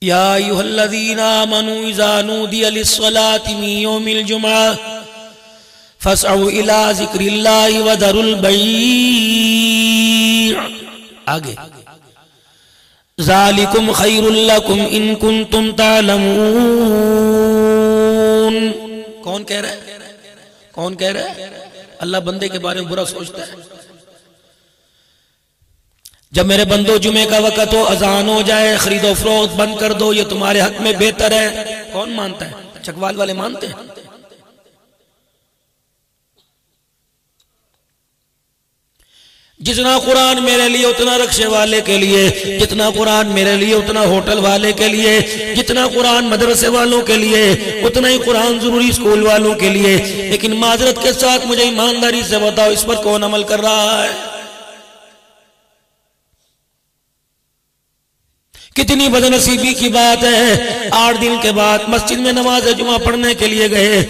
या अय्युहल्लज़ीना आमनू इज़ा नूदिया लिस्सलाति मिन यौमिल जुमअह फस्अऊ इला ज़िक्रिल्लाहि व दरुल बैअ। आगे ज़ालिकुम खैरुल लकुम इन कुंतुम तालमून। कौन कह रहा है? कौन कह रहा है? अल्लाह बंदे के बारे में बुरा सोचता है। जब मेरे बंदो जुमे का वक़्त हो, अजान हो जाए, खरीदो फरोख्त बंद कर दो, ये तुम्हारे हक में बेहतर है। कौन मानता है? चकवाल वाले मानते हैं। जितना कुरान मेरे लिए उतना रक्शे वाले के लिए, जितना कुरान मेरे लिए उतना होटल वाले के लिए, जितना कुरान मदरसे वालों के लिए उतना ही कुरान जरूरी स्कूल वालों के लिए। लेकिन माजरत के साथ मुझे ईमानदारी से बताओ, इस पर कौन अमल कर रहा है? कितनी बदनसीबी की बात है, 8 दिन के बाद मस्जिद में नमाज जुमा पढ़ने के लिए गए,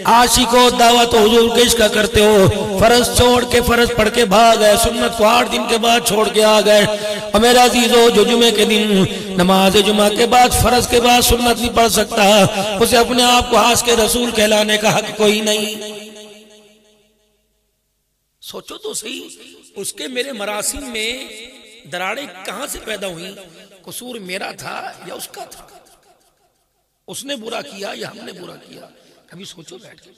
आशिको दावत हुजूर के इश्क करते हो, फर्ज छोड़ के फर्ज पढ़ के भाग गए, सुन्नत को 8 दिन के बाद छोड़ के आ गए। और मेरा अजीजो, जो जुमे के दिन नमाज जुमा के बाद फर्ज के बाद सुन्नत नहीं पढ़ सकता, उसे अपने आप को हास के रसूल कहलाने का हक कोई नहीं। सोचो तो सही, उसके मेरे मरासिम में दरारें कहां से पैदा हुई? कसूर मेरा था या उसका था? उसने बुरा किया या हमने बुरा किया? कभी सोचो बैठ के।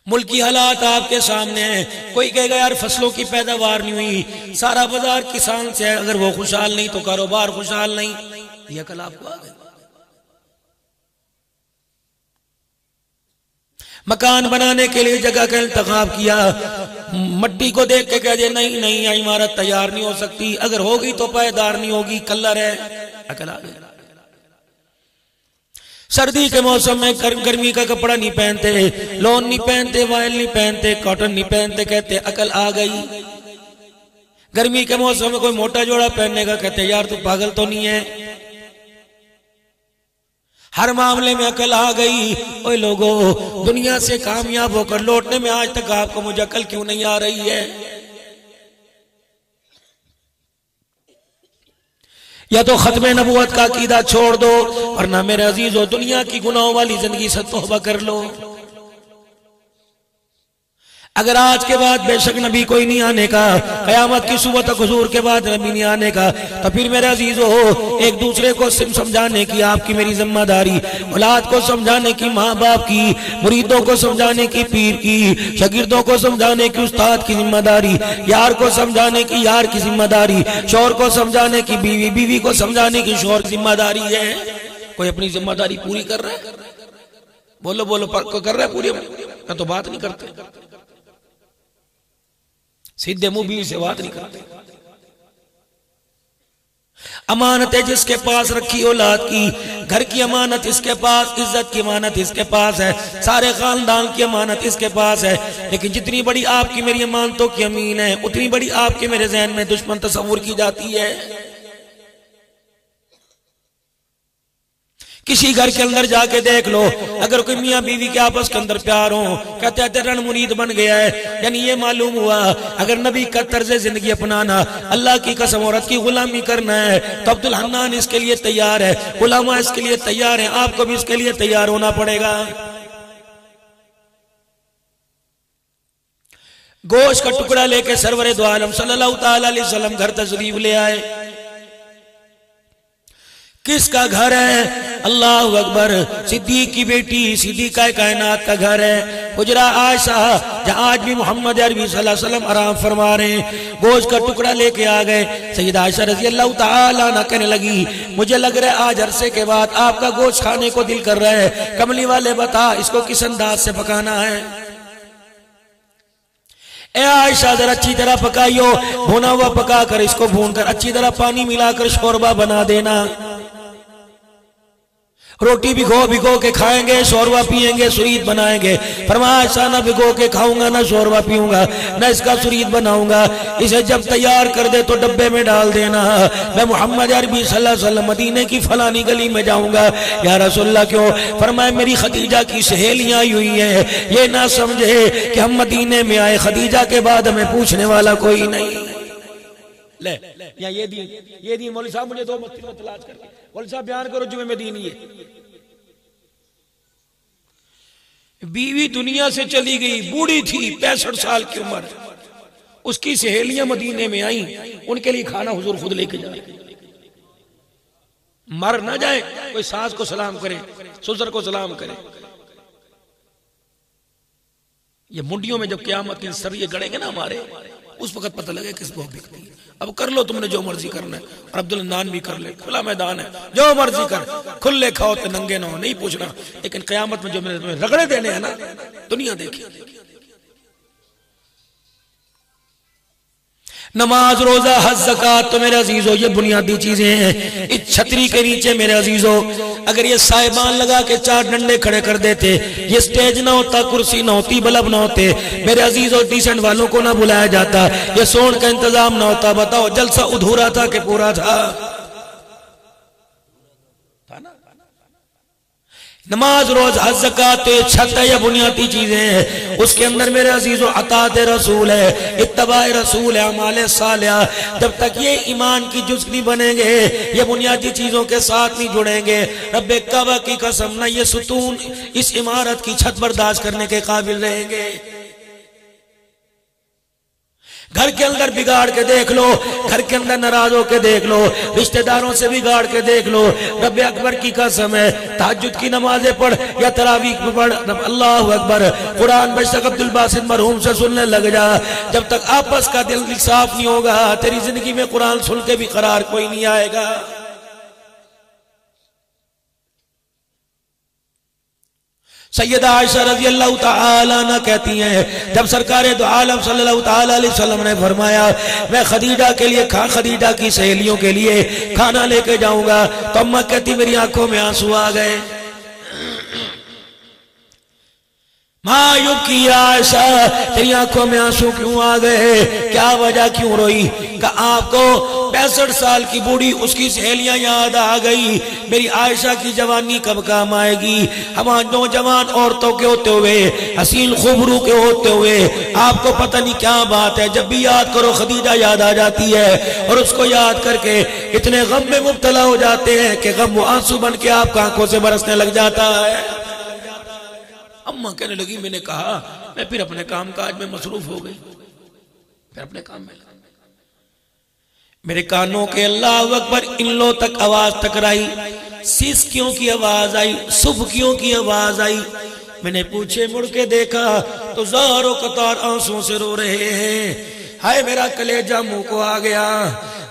मुल्क की हालात आपके सामने है। कोई कहेगा यार फसलों की पैदावार नहीं हुई, सारा बाजार किसान से है, अगर वो खुशहाल नहीं तो कारोबार खुशहाल नहीं। यह कल आपको आ गया। मकान बनाने के लिए जगह का इंतखाब किया, मट्टी को देख के कह दे नहीं नहीं यह इमारत तैयार नहीं हो सकती, अगर होगी तो पायदार नहीं होगी, कलर है। अकल आ गई। सर्दी के मौसम में गर्मी का कपड़ा नहीं पहनते, लॉन नहीं पहनते, वायल नहीं पहनते, कॉटन नहीं पहनते, कहते अकल आ गई। गर्मी के मौसम में कोई मोटा जोड़ा पहनने का, कहते यार तू पागल तो नहीं है। हर मामले में अकल आ गई। ओए लोगों, दुनिया से कामयाब होकर लौटने में आज तक आपको मुझे अकल क्यों नहीं आ रही है? या तो खत्म नबूवत का अकीदा छोड़ दो, वरना मेरे अजीजों दुनिया की गुनाहों वाली जिंदगी से तौबा कर लो। अगर आज के बाद बेशक नबी कोई नहीं आने का, कयामत की सुबह तक हुजूर के बाद नबी नहीं आने का, तो फिर मेरे अजीजों हो एक दूसरे को समझाने की आपकी मेरी जिम्मेदारी, औलाद को समझाने की माँ बाप की, मुरीदों को समझाने की पीर की, शागिर्दों को समझाने की उस्ताद की जिम्मेदारी, यार को समझाने की यार की जिम्मेदारी, शौहर को समझाने की बीवी, बीवी को समझाने की शौहर की जिम्मेदारी है। कोई अपनी जिम्मेदारी पूरी कर रहा है? बोलो बोलो, कर रहा है पूरी? मैं तो बात नहीं करते, सीधे मुंह बीवी से बात नहीं करते। अमानत है जिसके पास रखी औलाद की, घर की अमानत इसके पास, इज्जत की अमानत इसके पास है, सारे खानदान की अमानत इसके पास है। लेकिन जितनी बड़ी आपकी मेरी अमानतों की अमीन है, उतनी बड़ी आपके मेरे ज़हन में दुश्मन तस्वुर की जाती है। किसी घर के अंदर जाके देख लो, अगर कोई मियाँ बीवी के आपस के अंदर प्यार हो, कहते हैं रण मुरीद बन गया है। यानी ये मालूम हुआ अगर नबी का तर्ज जिंदगी अपनाना, अल्लाह की कसम औरत की गुलामी करना है, तो अब्दुल हन्नान इसके लिए तैयार है, गुलामा इसके लिए तैयार है, आपको भी इसके लिए तैयार होना पड़ेगा। गोश्त का टुकड़ा लेके सरवरे दो आलम सल्लल्लाहु ताला अलैहि वसल्लम घर तशरीफ ले आए। किसका घर है? अल्लाहु अकबर, सिद्दीक की बेटी सिद्दीका कायनात का घर है, हुजरा आयशा, जहां आज भी मोहम्मद अरबी सल्लल्लाहु अलैहि वसल्लम आराम फरमा रहे हैं। गोश्त का टुकड़ा लेके आ गए। सैयदा आयशा रज़ी अल्लाह तआला अन्हा कहने लगी, मुझे लग रहा है आज अरसे के बाद आपका गोश्त खाने को दिल कर रहा है, कमली वाले बता इसको किस अंदाज से पकाना है। ए आयशा जरा अच्छी तरह पकाइयो, भुना हुआ पका कर इसको भून कर अच्छी तरह पानी मिलाकर शोरबा बना देना। रोटी भिगो भिगो के खाएंगे, शोरबा पिएंगे, सुरीद बनाएंगे। फरमाया ऐसा ना भिगो के खाऊंगा, ना शोरबा पीऊंगा, ना इसका सुरीद बनाऊंगा। इसे जब तैयार कर दे तो डब्बे में डाल देना। मैं मोहम्मद अरबी सल्लल्लाहु अलैहि वसल्लम मदीने की फलानी गली में जाऊंगा। या रसूलल्लाह क्यों? फरमाया मेरी खदीजा की सहेलियां आई हुई है, ये ना समझे कि हम मदीने में आए, खदीजा के बाद हमें पूछने वाला कोई नहीं। ले या ये दी मौलवी साहब मुझे दो मस्ती में तलाश करके, मौलवी साहब बयान करो जुमे में दीन। ये बीवी दुनिया से चली गई, बूढ़ी थी, 65 साल की उम्र, उसकी सहेलियां मदीने में आई, उनके लिए खाना हुजूर खुद लेके जाए, मर ना जाए, कोई सास को सलाम करे, ससुर को सलाम करे। ये मुंडियों में जब क़यामत की सरिये गड़ेंगे ना हमारे, उस वक्त पता लगे किसको बिकती है। अब कर लो तुमने जो मर्जी करना है, और अब्दुल नान भी कर ले, खुला मैदान है, जो मर्जी कर, खुले खाओ तो नंगे ना हो, नहीं पूछना। लेकिन क़यामत में जो मैंने तुम्हें रगड़े देने हैं ना, दुनिया देखी। नमाज, रोजा, हज, ज़कात तो मेरे अजीजों ये बुनियादी चीजें हैं। इस छतरी के नीचे मेरे अजीजों अगर ये साहिबान लगा के 4 डंडे खड़े कर देते, ये स्टेज ना होता, कुर्सी ना होती, बल्ब ना होते, मेरे अजीजों डिसेंट वालों को ना बुलाया जाता, ये सोन का इंतजाम ना होता, बताओ जलसा अधूरा था कि पूरा था ना? नमाज, रोज, हज, ज़कात तो ये छत है, ये बुनियादी चीजें हैं। उसके अंदर मेरे अजीजों अतात रसूल है, इत्तबाए रसूल है, अमाले सालिहा। जब तक ये ईमान की जुज़ नहीं बनेंगे, ये बुनियादी चीजों के साथ नहीं जुड़ेंगे, रब्बे काबा की कसम ना ये सुतून इस इमारत की छत बर्दाश्त करने के काबिल रहेंगे। घर के अंदर बिगाड़ के देख लो, घर के अंदर नाराज होके देख लो, रिश्तेदारों से बिगाड़ के देख लो, रब्बे अकबर की कसम है, तहज्जुद की नमाजें पढ़ या तरावीह पढ़, अल्लाहु अकबर, कुरान बेशक अब्दुल बासित मरहूम से सुनने लग जा। जब तक आपस का दिल साफ नहीं होगा, तेरी जिंदगी में कुरान सुन के भी करार कोई नहीं आएगा। सैयदा आयशा रज़ी अल्लाह तआला अन्हा कहती हैं, जब सरकार दो आलम सल्लल्लाहु तआला अलैहि वसल्लम ने फरमाया मैं खदीजा के लिए खदीजा की सहेलियों के लिए खाना लेके जाऊंगा, तो अम्मा कहती मेरी आंखों में आंसू आ गए। मायूब की आयशा तेरी आंखों में आंसू क्यों आ गए, क्या वजह, क्यों रोई? का आपको 65 साल की बूढ़ी उसकी सहेलियां याद आ गई, मेरी आयशा की जवानी कब काम आएगी? हमारे नौजवान औरतों के होते हुए, हसीन खूबरू के होते हुए आपको पता नहीं क्या बात है, जब भी याद करो खदीजा याद आ जाती है, और उसको याद करके इतने गम में मुब्तला हो जाते हैं कि गम आंसू बन के आपकी आंखों से बरसने लग जाता है। अम्मा कहने लगी, मैंने कहा मैं फिर अपने काम काज में मसरूफ हो गई, फिर अपने काम में मेरे कानों के अल्लाह अकबर इन लो तक आवाज टकराई, सिसकियों की आवाज आई, सुबकियों की आवाज आई। मैंने पूछे मुड़ के देखा तो ज़ारों कतार आंसुओं से रो रहे हैं। हाय मेरा कलेजा मुंह को आ गया।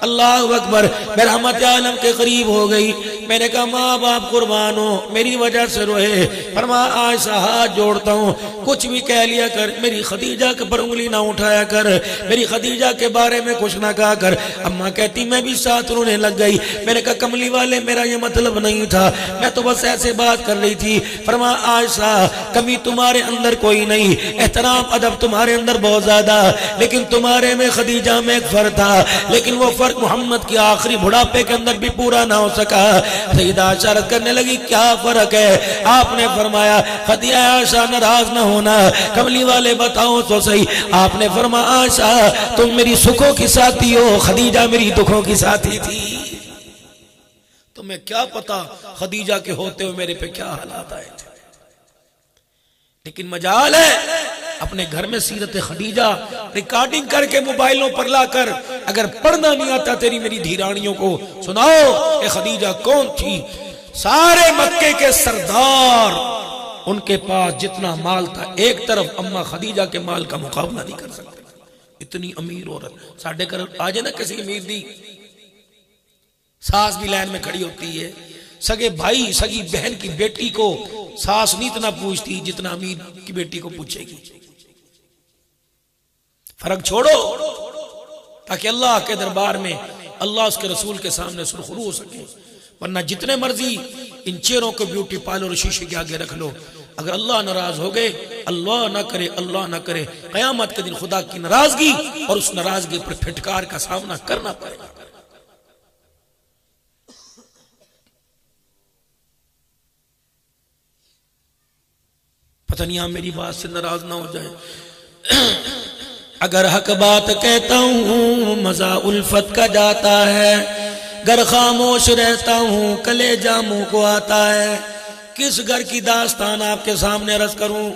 अल्लाह अकबर, मैं रहमत आलम के करीब हो गई। मैंने कहा माँ बाप कुर्बान हो, मेरी वजह से रोए, फरमा आयशा हाथ जोड़ता हूँ, कुछ भी कह लिया कर, मेरी खदीजा के पर उंगली ना उठाया कर, मेरी खदीजा के बारे में कुछ ना कहा कर। अम्मा कहती मैं भी साथ रोने लग गई। मैंने कहा कमली वाले मेरा ये मतलब नहीं था, मैं तो बस ऐसे बात कर रही थी। फरमा आयशा कमी तुम्हारे अंदर कोई नहीं, एहतराम अदब तुम्हारे अंदर बहुत ज्यादा, लेकिन तुम्हारे में खदीजा में एक फर्क था, लेकिन वो फर्क मोहम्मद के आखिरी बुढ़ापे के अंदर भी पूरा ना हो सका। सईदा इशारत करने लगी क्या फर्क है? आपने फरमाया खदीजा आयशा नाराज ना होना, कमली वाले बताओ तो सही। आपने फरमाया आयशा तुम मेरी सुखों की साथी हो, खदीजा मेरी दुखों की साथी थी। तुम्हें क्या पता खदीजा के होते हुए मेरे पे क्या हालात आए थे। लेकिन मजाल है अपने घर में सीरत खदीजा रिकॉर्डिंग करके मोबाइलों पर लाकर, अगर पढ़ना नहीं आता तेरी मेरी धीरानियों को सुनाओ कि खदीजा कौन थी। सारे मक्के के सरदार, उनके पास जितना माल था एक तरफ अम्मा खदीजा के माल का मुकाबला नहीं कर सकते, इतनी अमीर औरत। साढ़े घर आ जाए ना किसी अमीर दी, सास भी लाइन में खड़ी होती है, सगे भाई सगी बहन की बेटी को सास नहीं इतना पूछती जितना अमीर की बेटी को पूछेगी। फर्क छोड़ो ताकि अल्लाह के दरबार में, अल्लाह उसके रसूल के सामने सुरखरू हो सके। वरना जितने मर्जी इन चेहरों को ब्यूटी पार्लर शीशे के आगे रख लो, अगर अल्लाह नाराज हो गए, अल्लाह ना करे, अल्लाह ना करे, कयामत के दिन खुदा की नाराजगी और उस नाराजगी पर फिटकार का सामना करना पड़ेगा। पता नहीं आप मेरी बात से नाराज ना हो जाए। अगर हक बात कहता हूँ मजा उल्फत का जाता है, गर खामोश रहता हूँ कलेजा मुंह को आता है। किस घर की दास्तान आपके सामने रस करूं?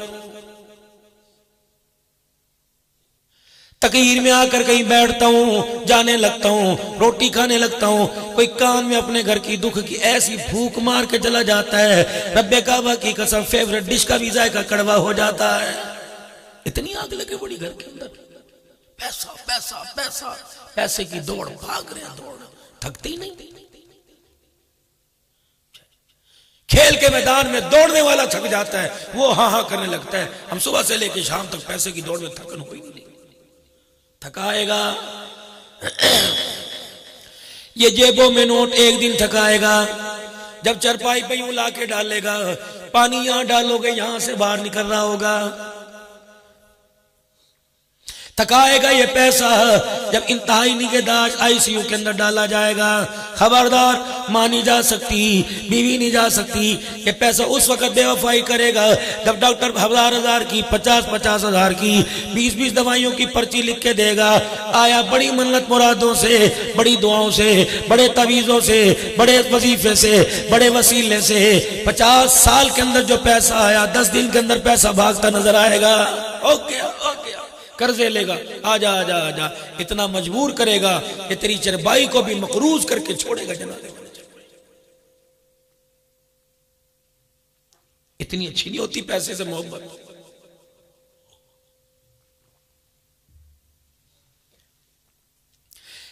तकरीर में आकर कहीं बैठता हूं, जाने लगता हूं, रोटी खाने लगता हूं, कोई कान में अपने घर की दुख की ऐसी फूंक मार के चला जाता है, रब्बे काबा की कसम फेवरेट डिश का भी जायका कड़वा हो जाता है। इतनी आग लगे बड़ी घर के अंदर, पैसा पैसा पैसा, पैसे की दौड़, भाग रहे हैं, दौड़, थकते ही नहीं। खेल के मैदान में दौड़ने वाला थक जाता है, वो हाँ हाँ करने लगता है। हम सुबह से लेकर शाम तक पैसे की दौड़ में थकन हुई नहीं, थकाएगा। ये जेबों में नोट एक दिन थकाएगा, जब चरपाई पे यूं लाके डालेगा, पानी यहां डालोगे यहां से बाहर निकल रहा होगा। थकाएगा ये पैसा, जब इंतहाई निगहदाश्त आईसीयू के अंदर डाला जाएगा। खबरदार, मां नहीं जा सकती, बीवी नहीं जा सकती। ये पैसा उस वक्त बेवफाई करेगा जब डॉक्टर 1000 की, 50 हजार की, 20 दवाइयों की पर्ची लिख के देगा। आया बड़ी मन्नत मुरादों से, बड़ी दुआओं से, बड़े तवीज़ों से, बड़े वजीफे से, बड़े वसीले से। 50 साल के अंदर जो पैसा आया, 10 दिन के अंदर पैसा भागता नजर आएगा। ओके ओके, कर्जे लेगा, आजा आजा आजा, इतना मजबूर करेगा कि तेरी चरबाई को भी मकरूज करके छोड़ेगा जनाजे। इतनी अच्छी नहीं होती पैसे से मोहब्बत।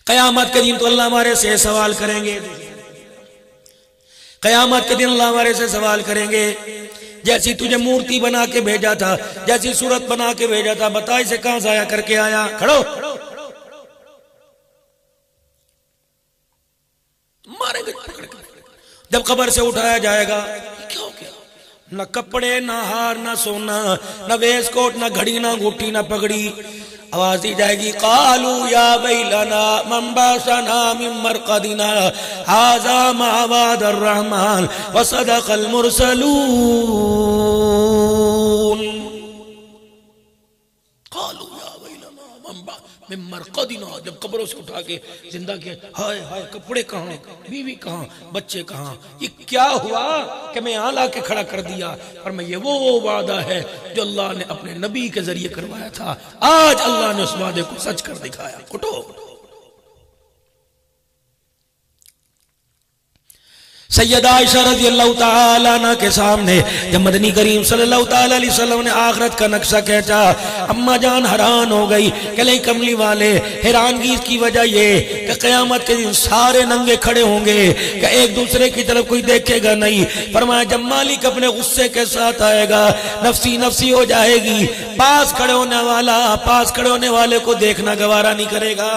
कयामत के दिन तो अल्लाह हमारे से सवाल करेंगे, कयामत के दिन अल्लाह हमारे से सवाल करेंगे, जैसी तुझे मूर्ति बना के भेजा था, जैसी सूरत बना के भेजा था, बता इसे कहां जाया करके आया? खड़ो, मारेंगे पकड़ के। जब कब्र से उठाया जाएगा, क्या हो गया? न कपड़े, न हार, न सोना, न वेस्टकोट, न घड़ी, न अंगूठी, न पगड़ी। आवाज दी जाएगी, कालू या बैलना मंबासना मिन मरकदिना हाजा मावादर रहमान व सदक़ल मुरसलून। कालू या बैलना मंबा मिन मरकदिना, जब कब्रों से उठा के जिंदा किया, हाय हाय, कपड़े कहाँ, बीवी कहाँ, बच्चे कहाँ? ये क्या हुआ कि मैं यहाँ ला के खड़ा कर दिया? और मैं ये वो वादा है जो अल्लाह ने अपने नबी के जरिए करवाया था। आज अल्लाह ने उस वादे को सच कर दिखाया। उठो। सैयदा आयशा रज़ियल्लाहु ताला अन्हा के सामने जब मदनी करीम सल्लल्लाहु ताला अलैहि वसल्लम ने आखिरत का नक्शा खींचा, अम्मा जान हैरान हो गई। कले कमली वाले, हैरानगी की वजह ये कि क़यामत के दिन सारे नंगे खड़े होंगे कि एक दूसरे की तरफ कोई देखेगा नहीं। फरमाया जब मालिक अपने गुस्से के साथ आएगा, नफसी नफसी हो जाएगी, पास खड़े होने वाले को देखना गवारा नहीं करेगा।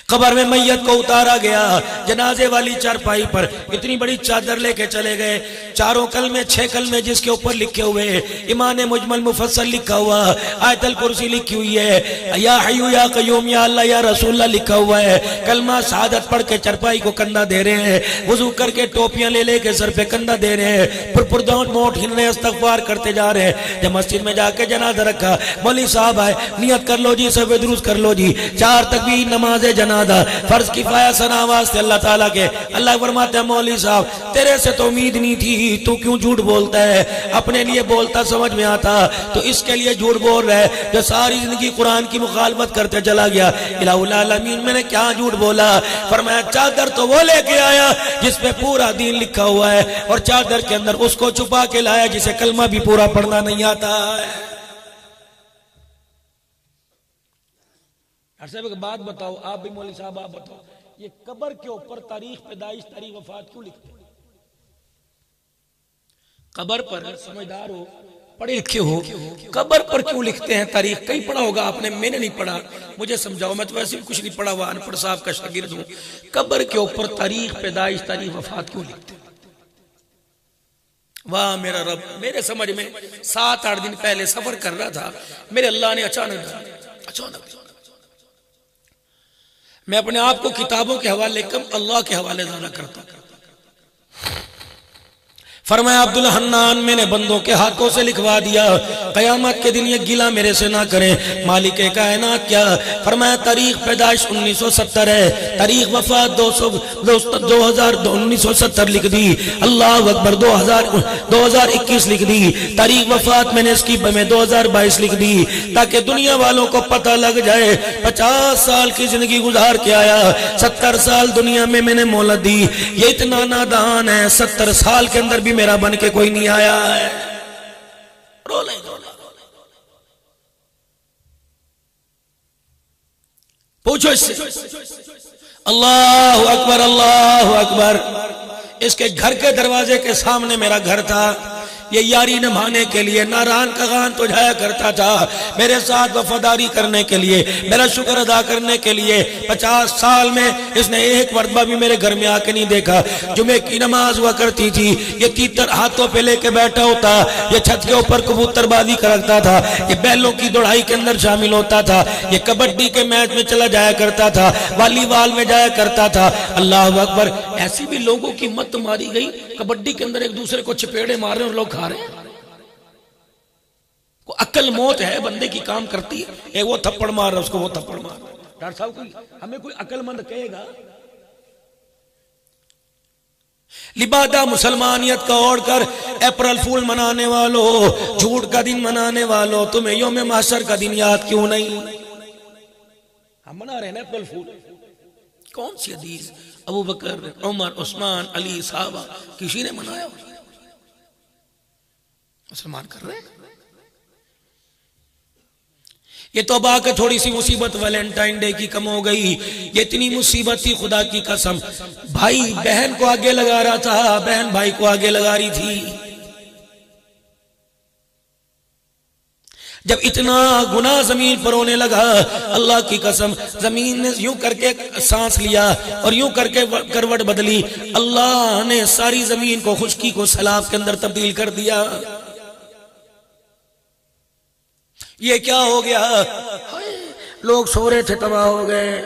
कब्र में मैयत को उतारा गया, जनाजे वाली चारपाई पर इतनी बड़ी चादर लेके चले गए, चारों कलमे 6 कलमे जिसके ऊपर लिखे हुए, ईमान मुजमल मुफस्सल लिखा हुआ, आयतल कुर्सी लिखी हुई है, या हय्यू या कय्यूम या अल्लाह या रसूलल्लाह लिखा हुआ है। कलमा शहादत पढ़ के चारपाई को कंधा दे रहे हैं, वुजू करके टोपियां ले लेके सर पे कंधा दे रहे हैं, पुरपुरदान मोट हिल रहे, इस्तगफार करते जा रहे हैं। जब मस्जिद में जाके जनाजा रखा, मौलवी साहब आए, नियत कर लो जी, सब दुरुस्त कर लो जी, 4 तकबीर नमाज जनाजा फर्ज किफाया सना वास्ते अल्लाह ताला के। अल्लाह फरमाते हैं मौलवी साहब तेरे से तो उम्मीद नहीं थी, तू क्यों झूठ बोलता है? अपने लिए बोलता समझ में आता, तो इसके लिए झूठ बोल रहा है जो सारी जिंदगी कुरान की मुखालफत करते चला गया। इलाहुल आलमीन मैंने क्या झूठ बोला? फरमाया चादर तो वो लेके आया जिसपे पूरा दीन लिखा हुआ है, और चादर के अंदर उसको छुपा के लाया जिसे कलमा भी पूरा पढ़ना नहीं आता है। साहब एक बात बताओ, आप भी मौलवी साहब आप बताओ, ये कब्र के ऊपर तारीख पैदाइश तारीख वफात क्यों लिखते हैं? कब्र पर समझदार हो, पढ़े लिखे हो, कब्र पर क्यों लिखते हैं तारीख? कहीं पढ़ा होगा आपने, मैंने नहीं पढ़ा, मुझे समझाओ, मैं तो वैसे भी कुछ नहीं पढ़ा हुआ, अनपढ़ साहब का शागिर्द हूं। कब्र के ऊपर तारीख पैदाइश तारीख वफात क्यों लिखते हैं? वाह मेरा रब, मेरे समझ में 7-8 दिन पहले सफर कर रहा था, मेरे अल्लाह ने अचानक मैं अपने आप को किताबों के हवाले कम, अल्लाह के हवाले ज्यादा करता। फरमाया अब्दुल हन्नान मैंने बंदों के हाथों से लिखवा दिया, कयामत के दिन ये गिला मेरे से ना करें। मालिक कायनात क्या? फरमाया तारीख पैदाइश 1970 है, तारीख वफात 1970 लिख दी। अल्लाह अकबर 2021 लिख दी। तारीख वफात मैंने इसकी 2022 लिख दी, ताकि दुनिया वालों को पता लग जाए 50 साल की जिंदगी गुजार के आया, 70 साल दुनिया में मैंने मोहलत दी। ये इतना नादान है, 70 साल के अंदर भी मेरा बन के कोई नहीं आया है। रोले पूछो इससे। अल्लाह अकबर अल्लाह अकबर। इसके घर के दरवाजे के सामने मेरा घर था। ये यारी निभाने के लिए नारान का गान तो जाया करता था, मेरे साथ वफादारी करने के लिए, मेरा शुक्र अदा करने के लिए। 50 साल में इसने एक मरतबा भी मेरे घर में आके नहीं देखा। जुमे की नमाज हुआ करती थी, ये तीतर हाथों पे लेके बैठा होता, ये छत के ऊपर कबूतरबाजी करता था, ये बैलों की दौड़ाई के अंदर शामिल होता था, ये कबड्डी के मैच में चला जाया करता था, वॉलीबॉल में जाया करता था। अल्लाह अकबर। ऐसी भी लोगों की मत मारी गई, कबड्डी के अंदर एक दूसरे को चपेड़े मार रहे और लोग खा रहे हैं। अक्ल मौत है, बंदे की काम करती है। एक वो थप्पड़ मार रहा, उसको वो थप्पड़ मार रहा। डॉक्टर साहब कोई हमें कोई अक्लमंद कहेगा? लिबादा मुसलमानियत का ओढ़कर अप्रैल फूल मनाने वालों, झूठ का दिन मनाने वालों, तुम्हें यौम महशर का दिन याद क्यों नहीं? हम मना रहे हैं अप्रैल फूल। कौन सी हदीस? अबू बकर, उमर, उस्मान, अली साहबा, किसी ने मनाया? मुसलमान कर रहे हैं। ये तो बाकी थोड़ी सी मुसीबत वैलेंटाइन डे की कम हो गई, ये इतनी मुसीबत थी खुदा की कसम। भाई बहन को आगे लगा रहा था, बहन भाई को आगे लगा रही थी। जब इतना गुनाह जमीन पर होने लगा, अल्लाह की कसम जमीन ने यूं करके सांस लिया और यूं करके करवट बदली, अल्लाह ने सारी जमीन को खुश्की को सैलाब के अंदर तब्दील कर दिया। ये क्या हो गया? लोग सो रहे थे, तबाह हो गए।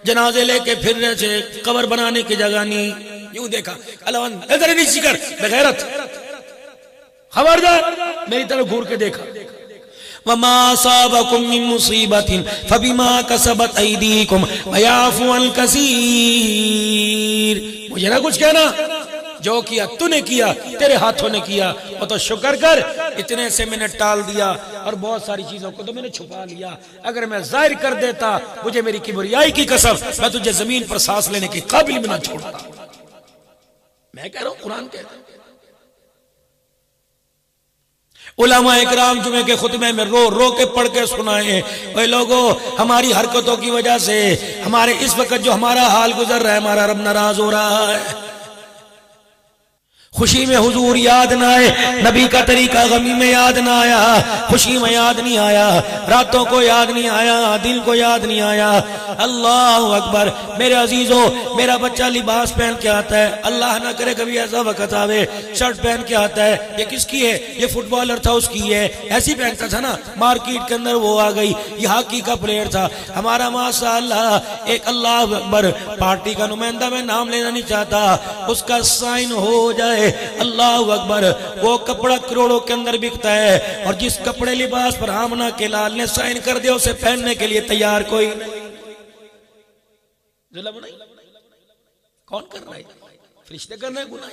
जनाजे लेके फिर रहे थे, कब्र बनाने की जगह नहीं। यूं देखा, इधर नीचे कर बेगैरत, खबरदार, मेरी तरफ घूर के देखा। वमा असाबकुम मिन मुसीबतिन फबिमा कसबत अयदीकुम वयाफु अन कसीर। मुझे ना कुछ कहना, जो किया तूने किया, तेरे हाथों ने किया, वो तो शुक्र कर, इतने से मैंने टाल दिया और बहुत सारी चीजों को तो मैंने छुपा लिया। अगर मैं जाहिर कर देता, मुझे मेरी किबरियाई की कसम, मैं तुझे जमीन पर सांस लेने के काबिल भी ना छोड़ता। मैं कह रहा हूं, कुरान कहता है। उलमा इकराम जुमे के खुतबे में रो रो के पढ़ के सुनाए, ओए लोगों, हमारी हरकतों की वजह से हमारे इस वक्त जो हमारा हाल गुजर रहा है, हमारा रब नाराज हो रहा है। खुशी में हुजूर याद ना आए, नबी का तरीका गमी में याद ना आया, खुशी में याद नहीं आया, रातों को याद नहीं आया, दिल को याद नहीं आया। अल्लाह अकबर। मेरे अजीजों, मेरा बच्चा लिबास पहन के आता है, अल्लाह ना करे कभी ऐसा वक्त आवे शर्ट पहन के आता है, ये किसकी है? ये फुटबॉलर था उसकी है, ऐसी पहनता था ना, मार्केट के अंदर वो आ गई, ये हॉकी का प्लेयर था हमारा माशाअल्लाह। एक अल्लाह अकबर पार्टी का नुमाइंदा, मैं नाम लेना नहीं चाहता, उसका साइन हो जाए, अल्लाह अकबर, वो कपड़ा करोड़ों के अंदर बिकता है, और जिस कपड़े लिबास पर आमना के लाल ने साइन कर दिया, उसे पहनने के लिए तैयार कोई नहीं। कौन कर रहा है? फरिश्ते कर रहे हैं गुनाह।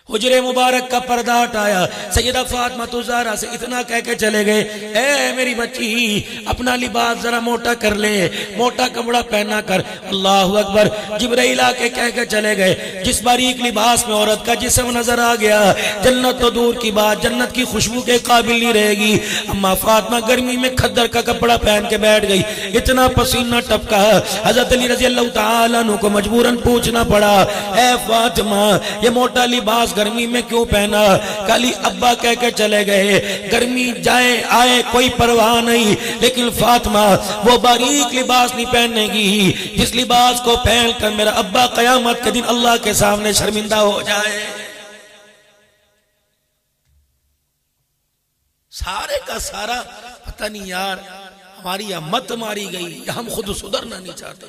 हुजरे मुबारक का पर्दा हटाया, सैयदा फातिमा ज़हरा से इतना कह के चले गए, ए मेरी बच्ची, अपना लिबास जरा मोटा कर ले, मोटा कपड़ा पहना कर। अल्लाह अकबर। जिब्राइल आके कह के चले गए, जिस बारीक लिबास में औरत का जिस्म नजर आ गया, जन्नत तो दूर की बात, जन्नत की खुशबू के काबिल नहीं रहेगी। अम्मा फातिमा गर्मी में खद्दर का कपड़ा पहन के बैठ गई, इतना पसीना टपका, हजरत अली रज़ी अल्लाह तआला अन्हु को मजबूरन पूछना पड़ा, ए फातिमा, ये मोटा लिबास गर्मी में क्यों पहना? खाली अब्बा कह के चले गए, गर्मी जाए आए कोई परवाह नहीं, लेकिन फातिमा वो बारीक लिबास नहीं पहनेगी जिस लिबास को पहन कर मेरा अब्बा कयामत के दिन अल्लाह के सामने शर्मिंदा हो जाए। सारे का सारा पता नहीं यार, हमारी या मत मारी गई या हम खुद सुधरना नहीं चाहते।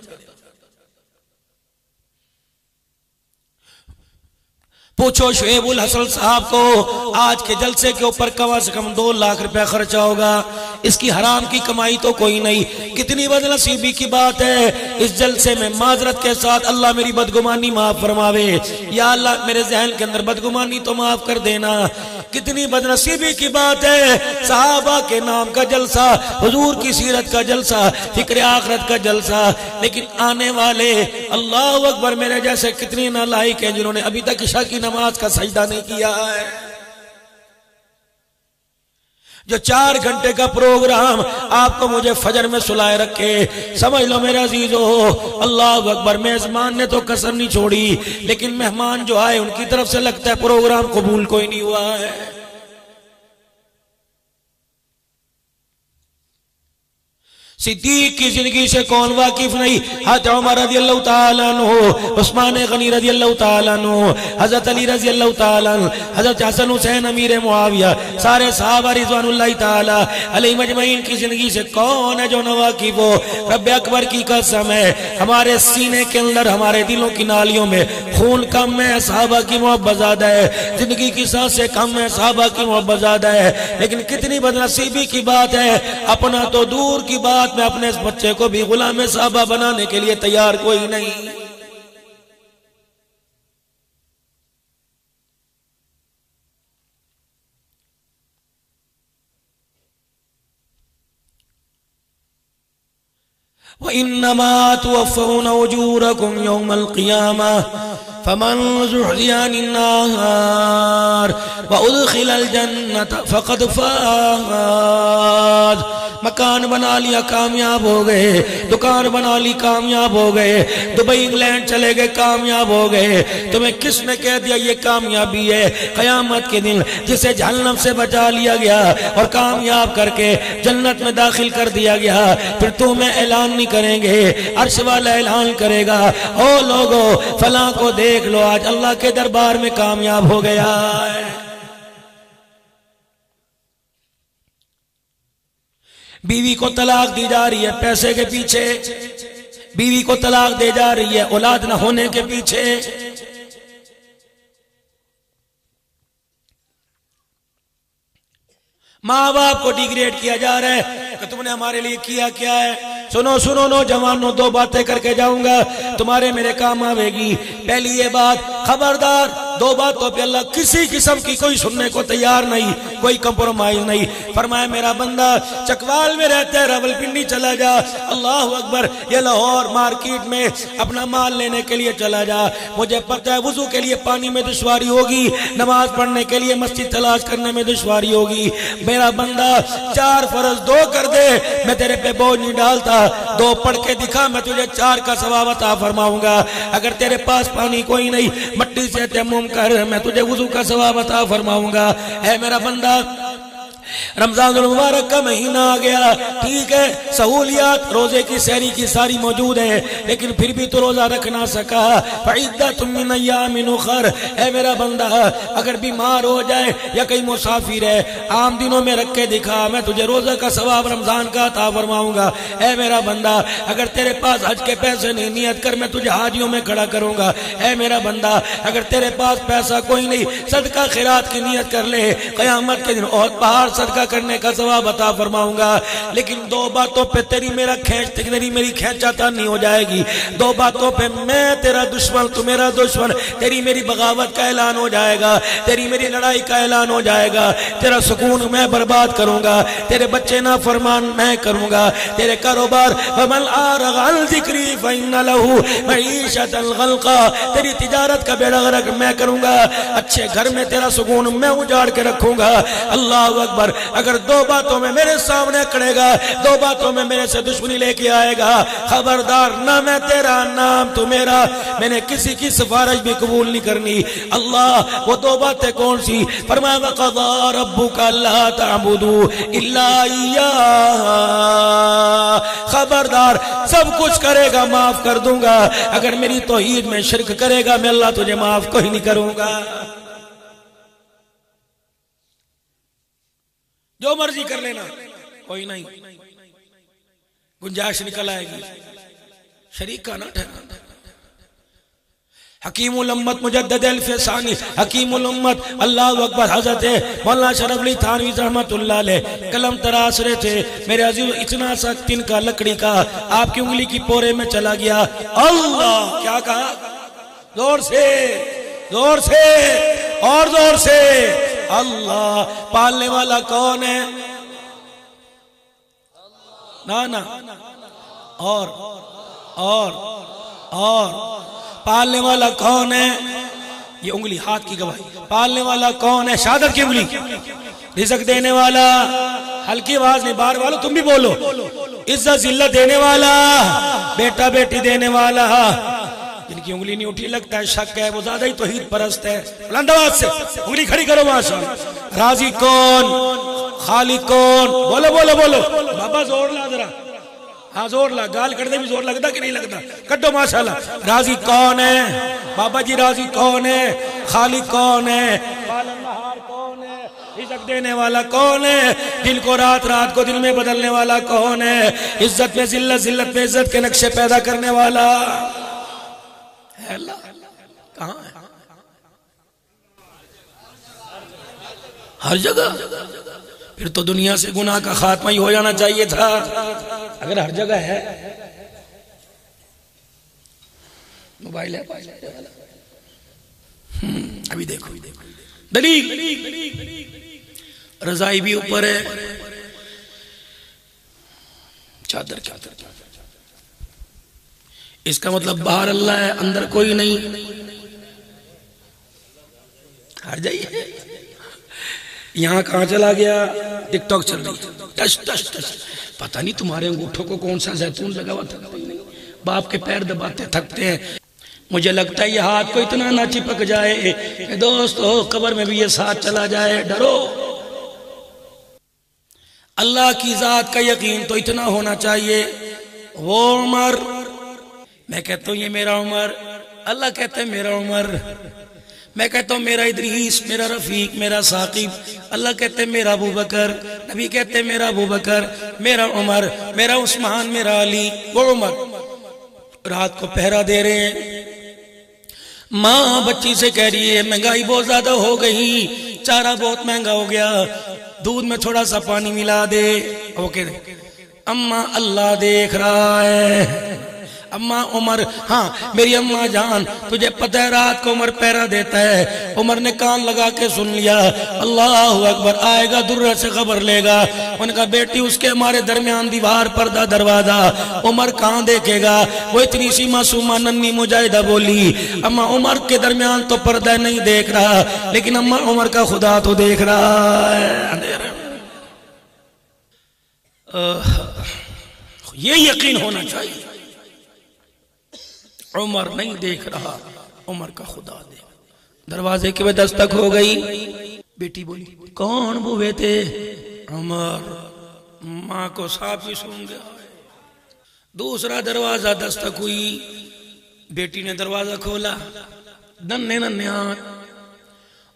पूछो शुएबुल हसन साहब को, आज के जलसे के ऊपर कम से कम 2 लाख रुपया खर्चा होगा, इसकी हराम की कमाई तो कोई नहीं। कितनी बदनसीबी की बात है। इस जलसे में माजरत के साथ अल्लाह मेरी बदगुमानी माफ फरमावे, या अल्लाह मेरे जहन के अंदर बदगुमानी तो माफ कर देना। कितनी बदनसीबी की बात है। सहाबा के नाम का जलसा, हुजूर की सीरत का जलसा, फिक्र आखिरत का जलसा, लेकिन आने वाले अल्लाह अकबर मेरे जैसे कितने नालायक हैं जिन्होंने अभी तक इशा की नमाज का सजदा नहीं किया है। जो 4 घंटे का प्रोग्राम आपको मुझे फजर में सुलाए रखे, समझ लो मेरे अजीजो, अल्लाह अकबर। मेजबान ने तो कसर नहीं छोड़ी, लेकिन मेहमान जो आए उनकी तरफ से लगता है प्रोग्राम कबूल कोई नहीं हुआ है। सिद्दीक की जिंदगी से कौन वाकिफ नहीं। हज़रत उमर रज़ी अल्लाह ताला अन्हु, उस्मान गनी रज़ी अल्लाह ताला अन्हु, हज़रत अली रज़ी अल्लाह ताला अन्हु, हज़रत हसन हुसैन अमीर मुआविया, सारे सहाबा रिज़वानुल्लाह ताला अलैहिम अजमईन की जिंदगी से कौन है जो न वाकिफ हो। रब अकबर की कसम है, हमारे सीने के अंदर, हमारे दिलों की नालियों में खून कम है, सहाबा की मोहब्बत ज्यादा है। जिंदगी की सांसें कम है, सहाबा की मोहब्बत ज्यादा है। लेकिन कितनी बदनसीबी की बात है, अपना तो दूर की बात में अपने इस बच्चे को भी गुलाम साहबा बनाने के लिए तैयार कोई नहीं। व इन्नमा तुवफ़्फ़ऊना उजूरकुम यौमल क़ियामा फमन ज़ुहज़िया अन्नार व उदख़िलल जन्नत फ़क़द फ़ाज़। मकान बना लिया कामयाब हो गए, दुकान बना ली कामयाब हो गए, दुबई इंग्लैंड चले गए कामयाब हो गए। तुम्हें किसने कह दिया ये कामयाबी है? क़यामत के दिन जिसे जहन्नम से बचा लिया गया और कामयाब करके जन्नत में दाखिल कर दिया गया, फिर तुम्हें ऐलान नहीं करेंगे, अर्श वाला ऐलान करेगा, ओ लोगो फलां को देख लो, आज अल्लाह के दरबार में कामयाब हो गया है। बीवी को तलाक दी जा रही है पैसे के पीछे, बीवी को तलाक दे जा रही है औलाद न होने के पीछे। माँ बाप को डिग्रेड किया जा रहा है कि तुमने हमारे लिए किया क्या है। सुनो सुनो नौजवानों, 2 बातें करके जाऊंगा, तुम्हारे मेरे काम आवेगी। पहली ये बात, खबरदार 2 बातों पे अल्लाह किसी किस्म की कोई सुनने को तैयार नहीं, कोई कंप्रोमाइज नहीं। फरमाया मेरा बंदा चकवाल में रहता है, रावलपिंडी चला जा, अल्लाह अकबर, ये लाहौर मार्केट में अपना माल लेने के लिए चला जा। मुझे पता है वुजू के लिए पानी में दुश्वारी होगी, नमाज पढ़ने के लिए मस्जिद तलाश करने में दुश्वारी होगी। मेरा बंदा 4 फर्ज 2 कर दे, मैं तेरे पे बोझ नहीं डालता। 2 पढ़ के दिखा, मैं तुझे 4 का सवाब अता फरमाऊंगा। अगर तेरे पास पानी कोई नहीं, मट्टी से तयम्मुम कर, मैं तुझे वुजू का सवाब अता फरमाऊंगा। है मेरा बंदा, रमजान मुबारक का महीना आ गया, ठीक है, सहूलियात रोजे की सहरी की सारी मौजूद है, लेकिन फिर भी तो रोजा रख ना सका। फ़इद्दतुम मिन अय्यामिन उख़र, है मेरा बंदा, अगर बीमार हो जाए या कहीं मुसाफिर है, आम दिनों में रख के दिखा, मैं तुझे रोजा का सवाब रमजान का अता फरमाऊंगा। है मेरा बंदा, अगर तेरे पास हज के पैसे नहीं, नियत कर, मैं तुझे हाजियों में खड़ा करूंगा। है मेरा बंदा, अगर तेरे पास पैसा कोई नहीं, सदका खैरात की नियत कर ले, क़यामत के दिन और पहाड़ सदका करने का सवाब अता फरमाऊंगा। लेकिन 2 बातों पे तेरी मेरी खेचाता नहीं हो जाएगी। 2 बातों पे मैं तेरा दुश्मन, तू मेरा दुश्मन, तेरी मेरी बगावत का ऐलान हो जाएगा, तेरी मेरी लड़ाई का ऐलान हो जाएगा। तेरा सुकून मैं बर्बाद करूंगा, तेरे बच्चे ना फरमान मैं करूंगा, तेरे कारोबार वमन आरग़ अन ज़िक्री फ़इन्न लहू मईशतन ग़ल्क़ा, तेरी तिजारत का बेड़ा गर्क मैं करूंगा। अच्छे घर में तेरा सुकून मैं उजाड़ के रखूंगा। अल्लाह अकबर, अगर 2 बातों में मेरे सामने खड़ेगा, 2 बातों में मेरे से दुश्मनी लेके आएगा, खबरदार, ना मैं तेरा नाम तू मेरा, मैंने किसी की सिफारिश भी कबूल नहीं करनी। अल्लाह, वो 2 बातें कौन सी? फरमाया वक़ज़ा रब्बुका अल्ला तअबुदू इल्ला इय्याह, खबरदार, सब कुछ करेगा माफ कर दूंगा, अगर मेरी तौहीद में शिरक करेगा मैं अल्लाह तुझे माफ कोई नहीं करूंगा। जो मर्जी कर लेना, कोई नहीं, गुंजाइश निकल आएगी। शरीक का ना ठहराना। हकीमुल उम्मत मुजद्दिद अल-फसानी हकीमुल उम्मत अल्लाहु अकबर हजरत मौलाना शरफ अली थानवी रहमतुल्लाह अलैह कलम तराश रहे थे मेरे अजीज, इतना सा तिनका लकड़ी का आपकी उंगली की पोरे में चला गया। अल्लाह क्या कहा? जोर से और जोर से अल्लाह। पालने वाला कौन है? ना और पालने वाला कौन है? ये उंगली हाथ की गवाही। पालने वाला कौन है? शहादत की उंगली। रिज़्क देने वाला, हल्की आवाज नहीं, बार वालों तुम भी बोलो। इज्जत जिल्लत देने वाला, बेटा बेटी देने वाला। जिनकी उंगली नहीं उठी लगता है शक है, वो ज्यादा ही तौहीद परस्त है। बुलंदावाज से उंगली खड़ी करो माशाअल्लाह। राजी कौन? खालिक कौन? बोलो बोलो बोलो बाबा, जोर ला जरा। हाँ जोर ला, गाल कटने भी जोर लगता कि नहीं लगता? कटो माशाल्लाह। राजी कौन है बाबा जी? राजी कौन है? खालिक कौन है? पालनहार कौन है? रिज़्क देने वाला कौन है? दिल को रात, रात को दिल में बदलने वाला कौन है? इज्जत में जिल्लत, जिल्लत में इज्जत के नक्शे पैदा करने वाला है अल्लाह। कहाँ है? हर जगह। फिर तो दुनिया से गुनाह का खात्मा ही हो जाना चाहिए था अगर हर जगह है। मोबाइल है अभी देखो दलील। रजाई भी ऊपर है, चादर इसका मतलब बाहर अल्लाह है, अंदर कोई नहीं। हर जाइए। यहाँ कहाँ चला गया? टिकटॉक चल रही है, टच टच टच। पता नहीं तुम्हारे अंगूठों को कौन सा जैतून लगा हुआ, थकते ही नहीं। बाप के पैर दबाते थकते हैं। मुझे लगता है ये हाथ को इतना ना चिपक जाए कि दोस्तों कब्र में भी ये साथ चला जाए। डरो। अल्लाह की जात का यकीन तो इतना होना चाहिए। वो उमर, मैं कहता हूँ ये मेरा उमर, अल्लाह कहते हैं मेरा उमर। मैं कहता हूँ मेरा इदरीस, मेरा रफीक, मेरा साकिब। अल्लाह कहते हैं मेरा अबू बकर, नबी कहते हैं मेरा अबू बकर, मेरा उमर, मेरा उस्मान, मेरा अली। वो उमर रात को पहरा दे रहे हैं। माँ बच्ची से कह रही है महंगाई बहुत ज्यादा हो गई, चारा बहुत महंगा हो गया, दूध में थोड़ा सा पानी मिला दे। ओके अम्मा अल्लाह देख रहा है। अम्मा उमर, हाँ मेरी अम्मा जान, तुझे पता है रात को उमर पहरा देता है। उमर ने कान लगा के सुन लिया। अल्लाह अकबर, आएगा दुर्र से खबर लेगा। उनका बेटी उसके हमारे दरमियान दीवार, पर्दा, दरवाजा। उमर कहाँ देखेगा? वो इतनी सी मासूमा नन्ही मुजाहिदा बोली, अम्मा उमर के दरमियान तो पर्दा नहीं देख रहा, लेकिन अम्मा उमर का खुदा तो देख रहा है। ये यकीन होना चाहिए। उमर नहीं देख रहा, उमर का खुदा देख। दरवाजे की दस्तक हो गई। बेटी बोली कौन बुए थे? उमर। माँ को साफ ही सूंघ गया। दूसरा दरवाजा दस्तक हुई। बेटी ने दरवाजा खोला, नन्हे नन्हे हाथ।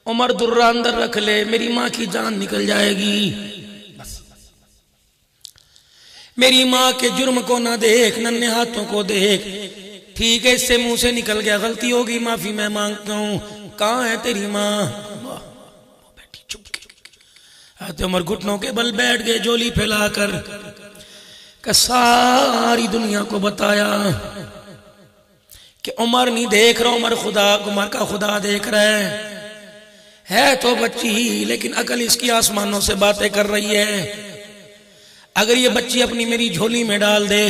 उमर दुर्रा अंदर रख ले, मेरी माँ की जान निकल जाएगी। बस मेरी माँ के जुर्म को ना देख, नन्हे हाथों को देख। ठीक है, इससे मुंह से निकल गया, गलती होगी, माफी मैं मांगता हूँ। कहाँ है तेरी माँ? बैठी चुप के। उमर घुटनों के बल बैठ गए, झोली फैलाकर सारी दुनिया को बताया कि उमर नहीं देख रहा, उमर खुदा, उमर का खुदा देख रहा है तो बच्ची ही, लेकिन अकल इसकी आसमानों से बातें कर रही है। अगर ये बच्ची अपनी मेरी झोली में डाल दे,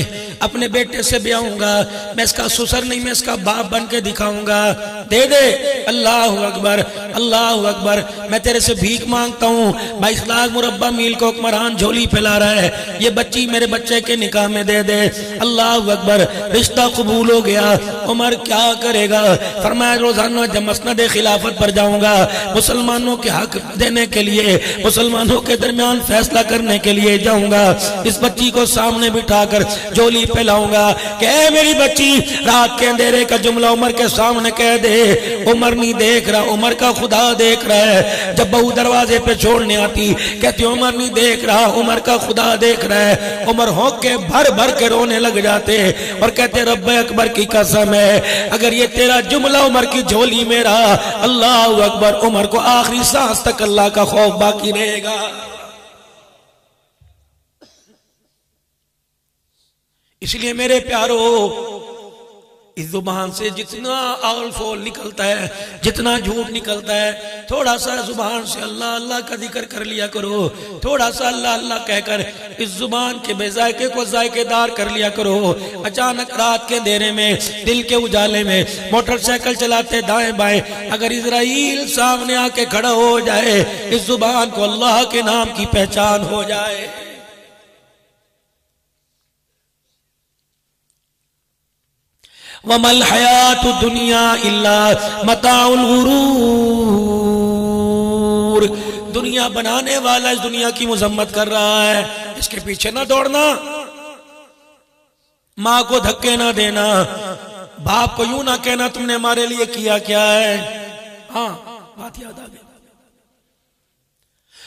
अपने बेटे से ब्याहूंगा, मैं इसका ससुर नहीं, मैं इसका बाप बन के दिखाऊंगा। दे दे। अल्लाह अकबर, अल्लाह अकबर। मैं तेरे से भीख मांगता हूँ, 22 लाख मुरब्बा मील को हुक्मरान झोली फैला रहा है, ये बच्ची मेरे बच्चे के निकाह में दे दे। अल्लाह अकबर। रिश्ता कबूल हो गया। उमर क्या करेगा? फरमाया रोजाना जब मसनद खिलाफत पर जाऊंगा, मुसलमानों के हक देने के लिए, मुसलमानों के दरमियान फैसला करने के लिए जाऊंगा, इस बच्ची को सामने बिठाकर झोली पे लाऊंगा। कह मेरी बच्ची रात के अंधेरे का जुमला उमर के सामने कह दे। उमर नहीं देख रहा, उमर का खुदा देख रहा है। जब बहू दरवाजे पे छोड़ने आती कहती उमर नहीं देख रहा, उमर का खुदा देख रहा है। उमर होंक के भर भर के रोने लग जाते और कहते रब्बे अकबर की कसम है अगर ये तेरा जुमला उमर की झोली में रहा, अल्लाह अकबर, उमर को आखिरी सांस तक अल्लाह का खौफ बाकी रहेगा। इसलिए मेरे प्यारो, इस जुबान से जितना आल फोल निकलता है, जितना झूठ निकलता है, थोड़ा सा जुबान से अल्लाह अल्लाह का जिक्र कर लिया करो। थोड़ा सा अल्लाह अल्लाह कहकर इस जुबान के बेजायके को जायकेदार कर लिया करो। अचानक रात के अंधेरे में, दिल के उजाले में मोटरसाइकिल चलाते दाएं बाएं अगर इजराइल सामने आके खड़ा हो जाए, इस जुबान को अल्लाह के नाम की पहचान हो जाए। वमल हयातु दुनिया इल्ला मताउल गुरूर। दुनिया बनाने वाला इस दुनिया की मजम्मत कर रहा है, इसके पीछे ना दौड़ना, माँ को धक्के ना देना, बाप को यूं ना कहना तुमने हमारे लिए किया क्या है। हाँ, बात याद आ गई।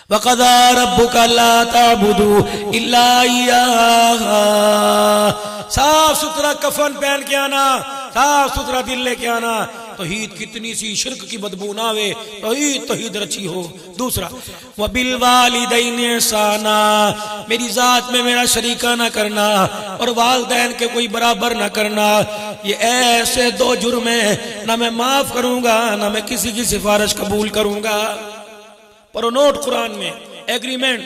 वक़ज़ा रब्बुका अल्ला ताबुदू इल्ला इय्याहु। साफ सुथरा कफन पहन के आना, साफ सुथरा दिल लेके आना, तौहीद कितनी सी शिर्क की बदबू ना आवे, तौहीद रची हो। दूसरा, व बिल वालिदैन ihसाना, मेरी जात में मेरा शरीका ना करना और वालिदैन के कोई बराबर ना करना। ये ऐसे दो जुर्म है, ना मैं माफ करूंगा ना मैं किसी की सिफारिश कबूल करूंगा। पर नोट, कुरान में एग्रीमेंट,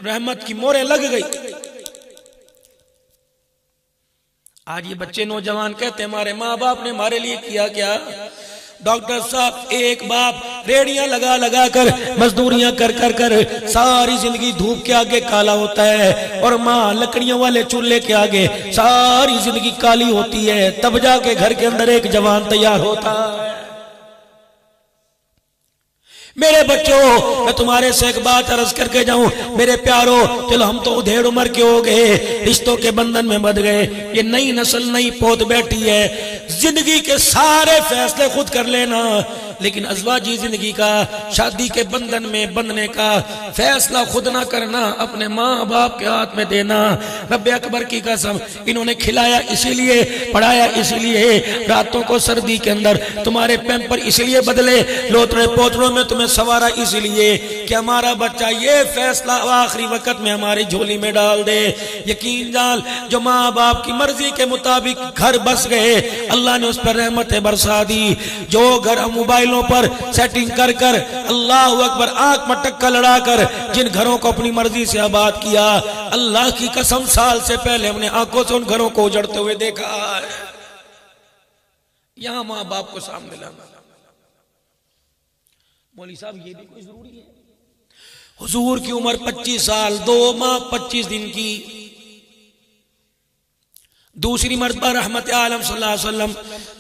रहमत की मोहरें लग गई। आज ये बच्चे नौजवान कहते हैं हमारे माँ बाप ने हमारे लिए किया क्या। डॉक्टर साहब, एक बाप रेडियां लगा लगा कर मजदूरियां कर कर कर सारी जिंदगी धूप के आगे काला होता है और माँ लकड़ियों वाले चूल्हे के आगे सारी जिंदगी काली होती है, तब जाके घर के अंदर एक जवान तैयार होता है। मेरे बच्चों, मैं तुम्हारे से एक बात अर्ज करके जाऊं, मेरे प्यारो, चलो हम तो उधेड़ उम्र के हो गए, रिश्तों के बंधन में बंध गए, ये नई नस्ल नई पोत बैठी है, जिंदगी के सारे फैसले खुद कर लेना, लेकिन अज़वाजी जिंदगी का, शादी के बंधन में बंधने का फैसला खुद ना करना, अपने माँ बाप के हाथ में देना। रब्बे अकबर की कसम, इन्होंने खिलाया इसीलिए, पढ़ाया इसीलिए, रातों को सर्दी के अंदर तुम्हारे पैम्पर इसलिए बदले, लोटने पोतरों में तुम्हें सवारा इसलिए कि हमारा बच्चा ये फैसला आखिरी वक्त में हमारी झोली में डाल दे। यकीन जान, जो माँ बाप की मर्जी के मुताबिक घर बस गए, अल्लाह ने उस पर रहमतें बरसा दी। जो घर मोबाइलों पर सेटिंग कर कर, अल्लाह अकबर, आंख मटक्का लड़ा कर जिन घरों को अपनी मर्जी से आबाद किया, अल्लाह की कसम साल से पहले हमने आंखों से उन घरों को उजड़ते हुए देखा है। यहां माँ बाप को सामने लाना। मौली साहब, ये भी कोई जरूरी है? हुजूर की उम्र 25 साल 2 माह 25 दिन की। दूसरी मर्तबा रहमत आलम सल्लल्लाहु अलैहि वसल्लम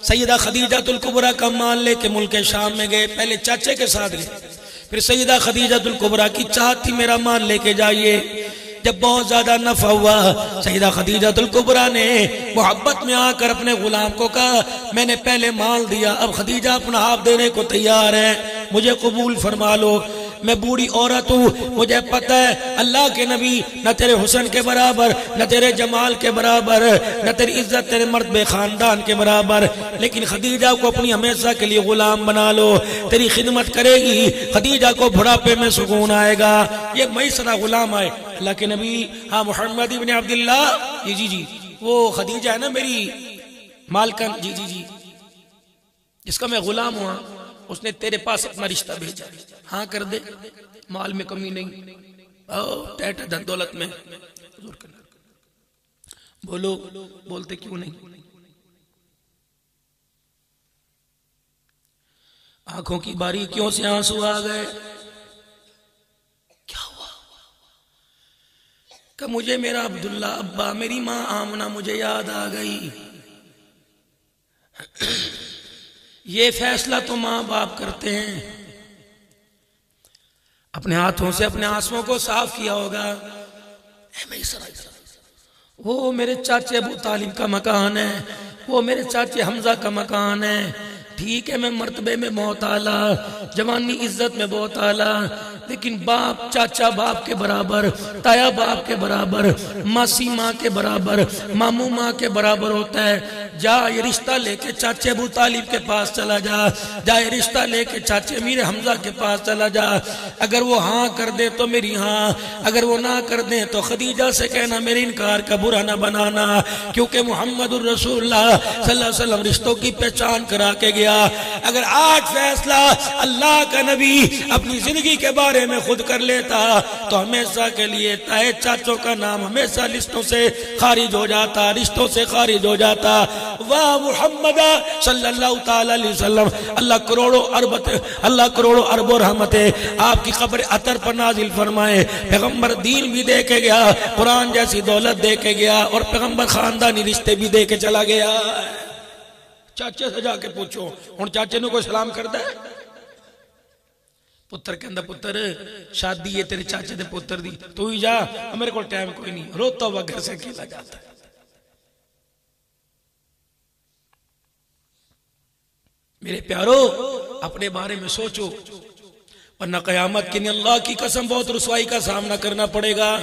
सैयदा खदीजातुल कुबरा का माल लेके मुल्क शाम में गए। पहले चाचे के साथ गए, फिर सैयदा खदीजातुल कुबरा की चाहत थी मेरा माल लेके जाइए। जब बहुत ज्यादा नफा हुआ, सैयदा खदीजातुल कुबरा ने मोहब्बत में आकर अपने गुलाम को कहा, मैंने पहले माल दिया, अब खदीजा अपना हाथ देने को तैयार है, मुझे कबूल फरमा लो। मैं बूढ़ी औरत हूँ, मुझे पता है अल्लाह के नबी न तेरे हुस्न के बराबर, न तेरे जमाल के बराबर, न तेरी इज्जत तेरे मर्तबे खानदान के बराबर, लेकिन खदीजा को अपनी हमेशा के लिए गुलाम बना लो, तेरी खिदमत करेगी, खदीजा को बुढ़ापे में सुकून आएगा। ये मई सदा गुलाम आए अल्लाह के नबी, हाँ मोहम्मद इब्न अब्दुल्लाह, जी जी जी, वो खदीजा है ना मेरी मालकन, जी जी जी, जिसका मैं गुलाम हुआ, उसने तेरे पास अपना रिश्ता भेजा, हाँ कर दे, माल में कमी नहीं, टैट धन दौलत में बोलो, बोलते क्यों नहीं? आंखों की बारीकियों से आंसू आ गए। क्या हुआ? कि मुझे मेरा अब्दुल्ला अब्बा, मेरी माँ आमना मुझे याद आ गई। ये फैसला तो माँ बाप करते हैं। अपने हाथों से अपने आंसुओं को साफ किया होगा, वो मेरे चाचे अबू तालिब का मकान है, वो मेरे चाचे हमजा का मकान है। ठीक है, मैं मर्तबे में बहुत आला, जवानी इज्जत में बहुत आला, लेकिन बाप चाचा बाप के बराबर, ताया बाप के बराबर, मासी माँ के बराबर, मामू माँ के बराबर होता है। जा ये रिश्ता लेके चाचे अबू तालिब के पास चला जा ये रिश्ता लेके चाचे मेरे हमजा के पास चला जा। अगर वो हाँ कर दे तो मेरी हाँ, अगर वो ना कर दे तो खदीजा से कहना मेरे इनकार का बुरा ना बनाना, क्योंकि मुहम्मदुर रसूलुल्लाह सल्लल्लाहु अलैहि वसल्लम रिश्तों की पहचान करा के गया। अगर आज फैसला अल्लाह का नबी अपनी जिंदगी के बारे में खुद कर लेता तो हमेशा के लिए ताए चाचों का नाम हमेशा लिस्टों से खारिज हो जाता, रिश्तों से खारिज हो जाता। वाह मुहम्मद सल्लल्लाहु ताला अलैहि वसल्लम, अल्लाह करोड़ों अरबों रहमतें आपकी कब्र अतर पर नाजिल फरमाए। पैगंबर दीन भी दे के गया, कुरान जैसी दौलत दे के गया, और पैगंबर खानदानी रिश्ते भी दे के चला गया। चाचे से जाके पूछो, हुण चाचे ने कोई सलाम करता है? पुत्र कहता पुत्र शादी है तेरे चाचे दे पुत्र दी, तू ही जा, मेरे को टाइम कोई नहीं, रोता हुआ घर से अकेला जाता है। मेरे प्यारो अपने बारे में सोचो, वरना कयामत के दिन अल्लाह की कसम बहुत रुसवाई का सामना करना पड़ेगा।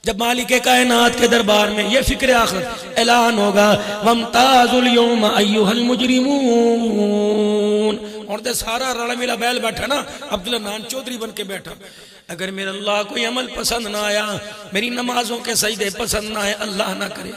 जब मालिक कायनात के दरबार में ये फिक्र आखिरत ऐलान होगा, वमताजुल यौम अय्युहल मुजरिमून, और तो सारा रण मेरा बैल बैठा ना, अब्दुल्ला नान चौधरी बन के बैठा। अगर मेरे अल्लाह कोई अमल पसंद ना आया, मेरी नमाजों के सजदे पसंद ना आए, अल्लाह ना करे,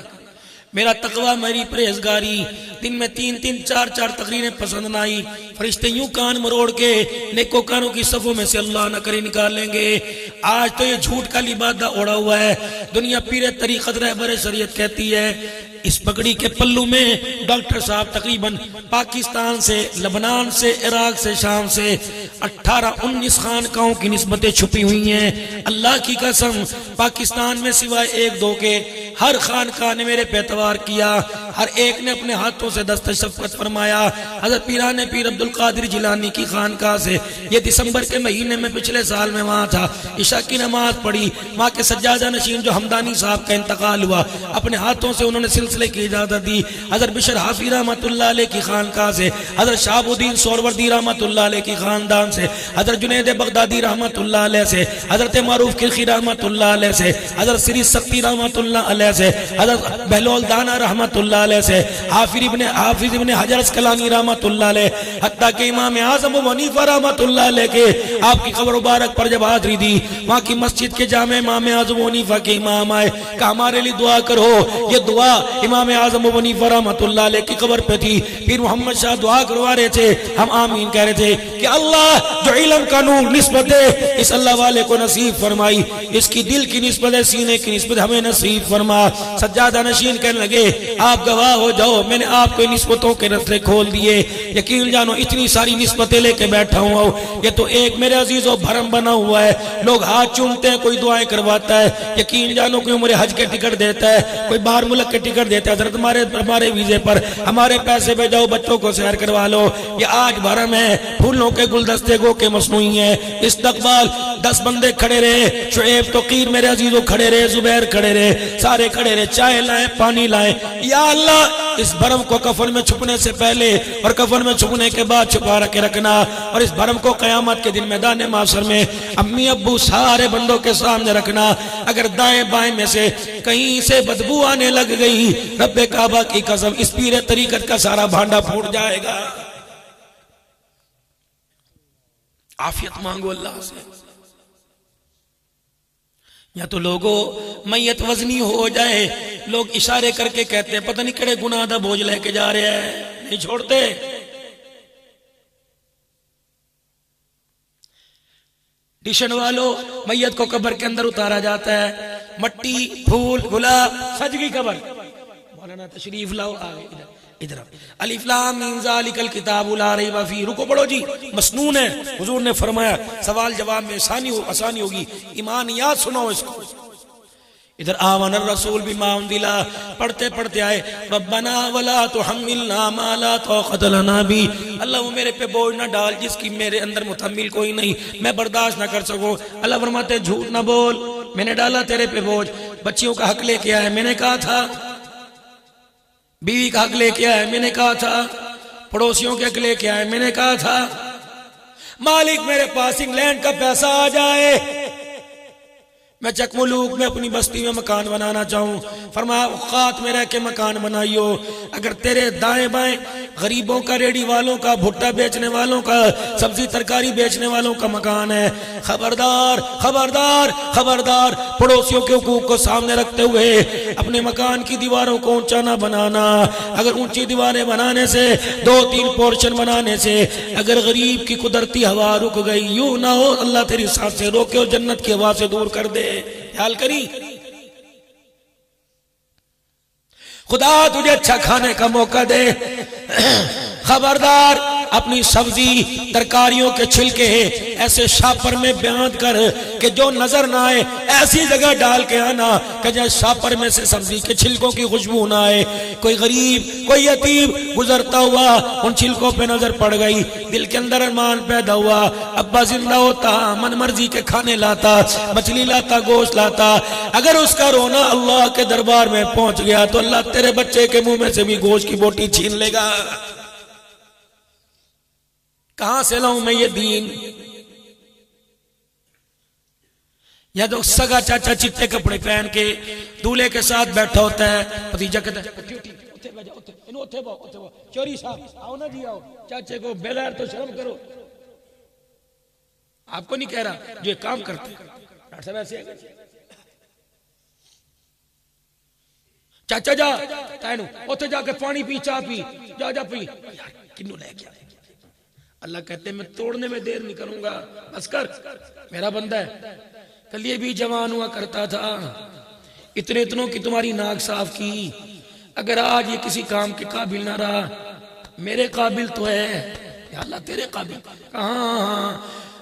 मेरा तकवा मेरी परहेजगारी दिन में 3-3 4-4 तकरीरें पसंद ना आई, फरिश्ते यूं कान मरोड़ के नेकोकारों की सफों में से अल्लाह न करे निकाल लेंगे। आज तो ये झूठ का लिबादा ओढ़ा हुआ है, दुनिया पीरे तरीक़त रहबर शरीयत कहती है। इस पगड़ी के पल्लू में डॉक्टर साहब तकरीबन पाकिस्तान से, लबनान से, इराक से, शाम से 18-19 खानकाओं की निस्बतें छुपी हुई हैं। अल्लाह की कसम पाकिस्तान में सिवाय 1-2 के हर खानका ने मेरे पे एतवार किया, हर एक ने अपने हाथों से दस्त शफ़क़त फरमाया। हज़रत पीराने पीर अब्दुल कादिर जिलानी की खानका से ये दिसंबर के महीने में पिछले साल में वहाँ था, इशा की नमाज पढ़ी, वहाँ के सज्जादा नशीन जो हमदानी साहब का इंतकाल हुआ, अपने हाथों से उन्होंने सिलसिले की इजाजत दी। हज़रत बिशर हाफी रहमतुल्लाह अलैह की खानका से, हज़रत शाहबुद्दीन सोहरवर्दी रहमतुल्लाह अलैह की खानदान से, हज़रत जुनैद बगदादी रहमतुल्लाह अलैह से, हज़रत मारूफ किरखी रहमतुल्लाह अलैह से, हज़रत सिरी सख्ती रहमतुल्लाह अलैह से, हज़रत बहलोल दाना रहमतुल्लाह अलैह से, हाफिज इब्ने हजर अस्कलानी रहमतुल्लाह अलैह, हत्ता के इमाम आज़म अबू हनीफा रहमतुल्लाह अलैह के आपकी कब्र मुबारक पर जब हाज़िरी दी, वहाँ की मस्जिद के जामे इमाम आज़म अबू हनीफा के इमाम आए, कहा हमारे लिए दुआ करो। ये दुआ इमाम आज़म अबू हनीफा रहमतुल्लाह अलैह की कब्र पे थी। फिर मोहम्मद शाह दुआ करवा रहे थे, हम आमीन कह रहे थे कि अल्लाह जो इल्म का नूर निस्बत है इस अल्लाह वाले को नसीब फरमाई, इसकी दिल की निस्बत है, सीने की निस्बत हमें नसीब फरमा। सज्जादा नशीन कहने लगे आप गवाह हो जाओ, मैंने आपको निस्बतों के रस्ते खोल दिए। यकीन जानो इतनी सारी निस्बतें लेके बैठा हुआ हूँ, ये तो एक मेरे अजीजों भरम बना हुआ है। लोग हाथ चूमते हैं, कोई दुआएं करवाता है, यकीन जानो कोई उम्र हज के टिकट देता है, कोई बाहर मुल्क के टिकट देता है, हमारे वीजे पर हमारे पैसे पे जाओ बच्चों को सैर करवा लो। ये आज भरम है, फूलों के गुलदस्ते गो के मसनूई है। इस्तकबाल 10 बंदे खड़े रहे, शुएब तोकीर मेरे अजीजों खड़े रहे, जुबैर खड़े रहे, सारे खड़े रहे, चाय लाए पानी लाए। या अल्लाह इस भरम को कफन में छुपने से पहले और कफन में छुपने के बाद छुपा के रखना, और इस भरम को कयामत के दिन मैदान माशर में अम्मी अब्बू सारे बंदों के सामने रखना। अगर दाएं बाएं में से कहीं से बदबू आने लग गई, रब्बे काबा की कसम इस पीरे तरीकत का सारा भांडा फूट जाएगा। आफियत मांगो अल्लाह से। या तो लोगों मैयत वजनी हो जाए, लोग इशारे करके कहते हैं पता नहीं कड़े गुनाह दा बोझ लेके जा रहे हैं, नहीं छोड़ते। डिशन वालों मैयत को कब्र के अंदर उतारा जाता है, मट्टी फूल गुलाब सज गई कब्र, मौलाना तशरीफ लाओ आगे इधर अलिफ लाम मीम ज़ालिकल किताबु ला रैब फीह। रुको पढ़ो जी, मसनून है, हुजूर ने फरमाया सवाल जवाब में आसानी होगी, ईमान याद सुनाओ इसको। इधर आमन रसूल बिमा उनज़िला पढ़ते पढ़ते आए रब्बना वला तुहम्मिलना मा ला ताक़त लना बी, अल्लाह वो मेरे पे बोझ ना डाल जिसकी मेरे अंदर मुतहम्मिल कोई नहीं, मैं बर्दाश्त ना कर सकूं। अल्लाह फरमाते झूठ ना बोल, मैंने डाला तेरे पे बोझ, बच्चियों का हक लेके आया, मैंने कहा था, बीवी का हक लेके आया, मैंने कहा था, पड़ोसियों के हक लेके आया, मैंने कहा था। मालिक मेरे पास इंग्लैंड का पैसा आ जाए, मैं चकमुलूक में अपनी बस्ती में मकान बनाना चाहूं, फरमाया औकात में रह के मकान बनाइयो। अगर तेरे दाएं बाएं गरीबों का, रेडी वालों का, भुट्टा बेचने वालों का, सब्जी तरकारी बेचने वालों का मकान है, खबरदार खबरदार खबरदार, पड़ोसियों के हुकूक को सामने रखते हुए अपने मकान की दीवारों को ऊंचा ना बनाना। अगर ऊंची दीवारें बनाने से, 2-3 पोर्शन बनाने से अगर गरीब की कुदरती हवा रुक गई, यूं ना हो अल्लाह तेरी सांसें रोके और जन्नत की हवा से दूर कर दे। ख्याल करी, खुदा तुझे अच्छा खाने का मौका दे। खबरदार अपनी सब्जी तरकारियों के छिलके ऐसे शापर में बांध कर कि जो नजर ना आए, ऐसी जगह डाल के आना कि जैसे शापर में से सब्जी के छिलकों की खुशबू ना आए। कोई गरीब, कोई यतीम गुजरता हुआ उन छिलकों पे नजर पड़ गई, दिल के अंदर अरमान पैदा हुआ, अब्बा जिंदा होता, मन मर्जी के खाने लाता, मछली लाता, गोश्त लाता। अगर उसका रोना अल्लाह के दरबार में पहुंच गया तो अल्लाह तेरे बच्चे के मुंह में से भी गोश्त की बोटी छीन लेगा। कहां से लाऊं मैं ये दीन? या तो सगा चाचा चिट्टे कपड़े पहन के दूल्हे के साथ बैठा होता है, भतीजा कहता है चोरी साहब आओ ना जी, आओ चाचे को बेगैर तो शर्म करो। आपको नहीं कह रहा, जो काम करते डॉक्टर साहब ऐसे चाचा जा तैनू उथे जाके पानी पी, चाह पी, जा जा पी। किन्नू ले गया? अल्लाह कहते मैं तोड़ने में देर नहीं करूंगा, बस कर, मेरा बंदा है। कल ये भी जवान हुआ करता था, इतनों की तुम्हारी नाक साफ की, अगर आज ये किसी काम के काबिल ना रहा, मेरे काबिल तो है, या अल्लाह तेरे काबिल कहाँ?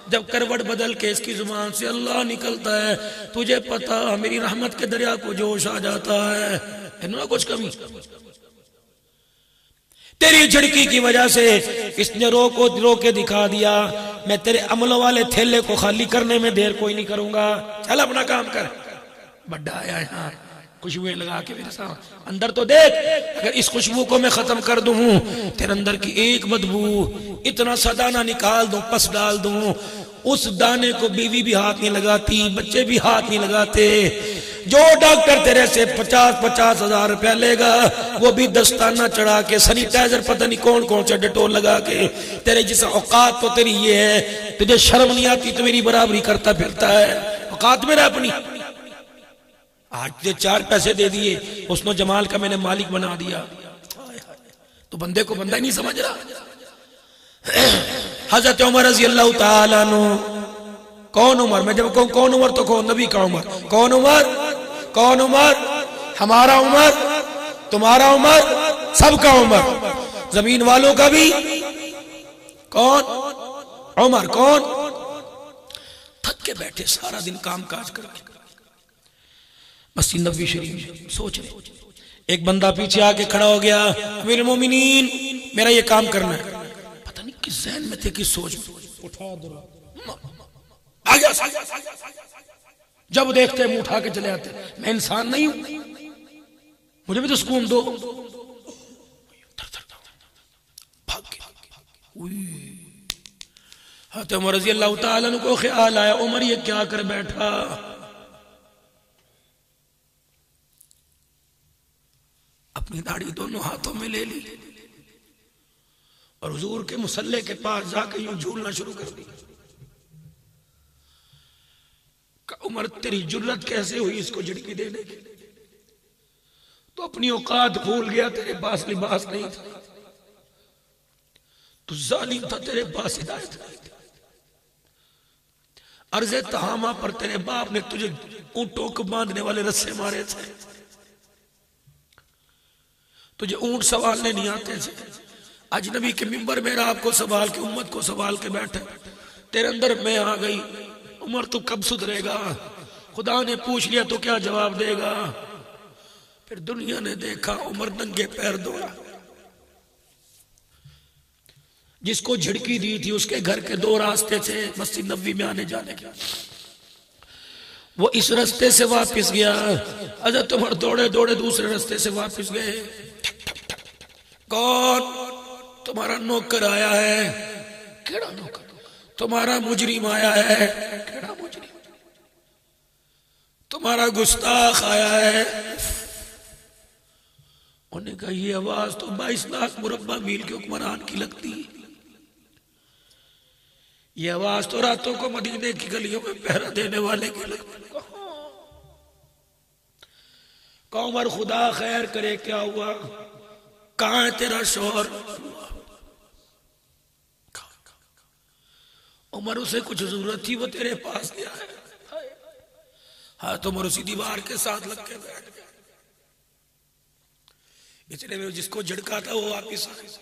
जब करवट बदल के इसकी जुबान से अल्लाह निकलता है, तुझे पता मेरी रहमत के दरिया को जोश आ जाता है, ना कुछ कमी। तेरी झड़की की वजह से इसने रो के दिखा दिया, मैं तेरे अमलों वाले थैले को खाली करने में देर कोई नहीं करूंगा, चल अपना काम कर। बड्डा आया यहाँ खुशबुएं लगा के मेरे साथ, अंदर तो देख, अगर इस खुशबू को मैं खत्म कर दूं, तेरे अंदर की एक बदबू, इतना सा दाना निकाल दूं, पस डाल दूं, उस दाने को बीवी भी हाथ नहीं लगाती, बच्चे भी हाथ नहीं लगाते। जो डॉक्टर तेरे से 50-50 हजार रुपया लेगा, वो भी दस्ताना चढ़ा के, सैनिटाइजर पता नहीं कौन कौन सा डेटोल लगा के, तेरे जैसा औकात तो तेरी ये है, तुझे शर्म नहीं आती तो मेरी बराबरी करता फिरता है। औकात मेरा अपनी, आज तुझे 4 पैसे दे दिए, उसने जमाल का मैंने मालिक बना दिया, तो बंदे को बंदा ही नहीं समझ रहा। हजरत उमर रज़ी अल्लाह ताला अन्हु, कौन उमर? मैं जब कहूं कौन उमर तो कौन नबी का उमर। कौन उमर? कौन उमर? हमारा उमर, तुम्हारा उमर, सबका उमर, जमीन वालों का भी। कौन उमर? कौन? थक के बैठे सारा दिन काम काज करके मस्जिद नबवी शरीफ सोच रहे, एक बंदा पीछे आके खड़ा हो गया, अमीरुल मोमिनीन मेरा ये काम करना है। पता नहीं किस जहन में थे, किस सोच में, उठा दो आ गया। जब देखते मुंह उठा के चले आते, मैं इंसान नहीं हूं, मुझे भी तो सुकून दो। भाग गया। उमर रज़ी अल्लाह ताला अन्हु को ख्याल आया, उमर ये क्या कर बैठा? अपनी दाढ़ी दोनों हाथों में ले ली और हुजूर के मुसल्ले के पास जाकर यूं झूलना शुरू कर दी। उमर तेरी जुर्रत कैसे हुई इसको झिड़की देने की? तो अपनी औकात भूल गया, तेरे पास लिबास नहीं था, तू जालिम था, तेरे पास हिदायत नहीं थी। अर्ज़े तहामा पर तेरे बाप ने तुझे ऊंटों को बांधने वाले रस्से मारे थे, तुझे ऊंट संभालने नहीं आते थे। अजनबी के मिंबर में आपको संभाल के, उम्मत को संभाल के बैठे, तेरे अंदर मैं आ गई। उमर तो कब सुधरेगा? खुदा ने पूछ लिया तो क्या जवाब देगा? फिर दुनिया ने देखा उमर नंगे पैर दौड़ा। जिसको झिड़की दी थी उसके घर के 2 रास्ते थे मस्जिद नबवी में आने जाने के। वो इस रास्ते से वापस गया। हजरत उमर दौड़े दौड़े दूसरे रास्ते से वापस गए। कौन? तुम्हारा नौकर आया है। केड़ा नौकर? तुम्हारा मुजरिम आया है। केड़ा मुजरिम? तुम्हारा गुस्ताख आया है। उन्होंने कहा ये आवाज तो 22 लाख मुरब्बा मील के हुक्मरान की लगती है। ये आवाज तो रातों को मदीने की गलियों में पहरा देने वाले की लगती। उमर खुदा खैर करे, क्या हुआ? कहां है तेरा शोहर? उमर उसे कुछ जरूरत थी, वो तेरे पास गया है। हाँ तो उमर उसी दीवार के साथ लग के बैठ गया। इतने में जिसको झड़का था वो वापिस आ गया।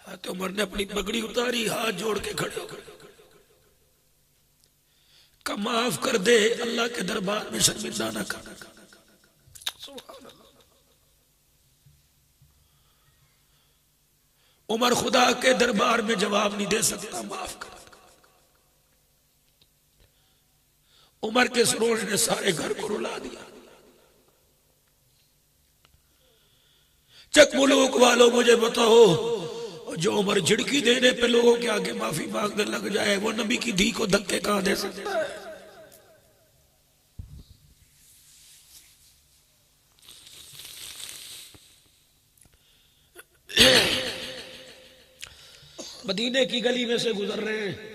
हाँ तो उमर ने अपनी पगड़ी उतारी, हाथ जोड़ के खड़े हो गए। का माफ कर दे, अल्लाह के दरबार में शर्मिंदा न कर। उमर खुदा के दरबार में जवाब नहीं दे सकता, माफ कर। उमर के सरोज ने सारे घर को रुला दिया। चक मुल्क वालों मुझे बताओ, जो उमर झिड़की देने पे लोगों के आगे माफी मांगने लग जाए, वो नबी की धी को धक्के कहां दे सकता है? मदीने की गली में से गुजर रहे हैं।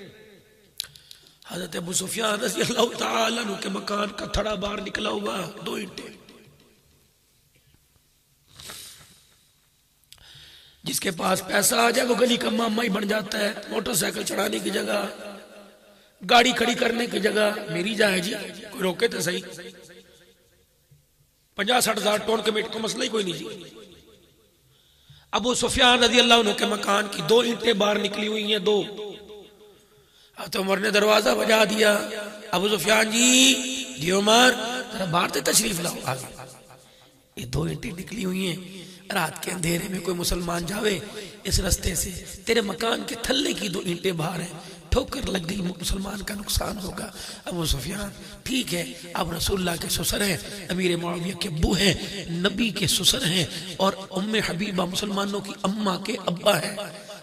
हजरत अबू सुफियान रज़ी अल्लाह तआला अन्हु के मकान का थड़ा बाहर निकला हुआ, 2 ईंटें। जिसके पास पैसा आ जाए वो गली का मामा ही बन जाता है। मोटरसाइकिल चढ़ाने की जगह, गाड़ी खड़ी करने की जगह मेरी जाए जी, कोई रोके तो सही। 50-60 हजार टन के मीट का मसला ही कोई नहीं जी। अबू सुफियान रज़ी अल्लाह अन्हु के मकान की 2 ईंटें बाहर निकली हुई हैं, 2। तो उमर ने दरवाजा बजा दिया। अबू सुफियान जी उमर जरा बाहर से तशरीफ लाओ। ये 2 ईंटें निकली हुई हैं, रात के अंधेरे में कोई मुसलमान जावे इस रास्ते से, तेरे मकान के थल्ले की 2 ईंटें बाहर हैं, ठोकर लग गई मुसलमान का नुकसान होगा। अबू सुफियान ठीक है, अब रसूलुल्लाह के ससुर हैं, अमीर मुआविया के अब्बू हैं, नबी के ससुर हैं, और उम्मे हबीबा मुसलमानों की अम्मा के अब्बा हैं।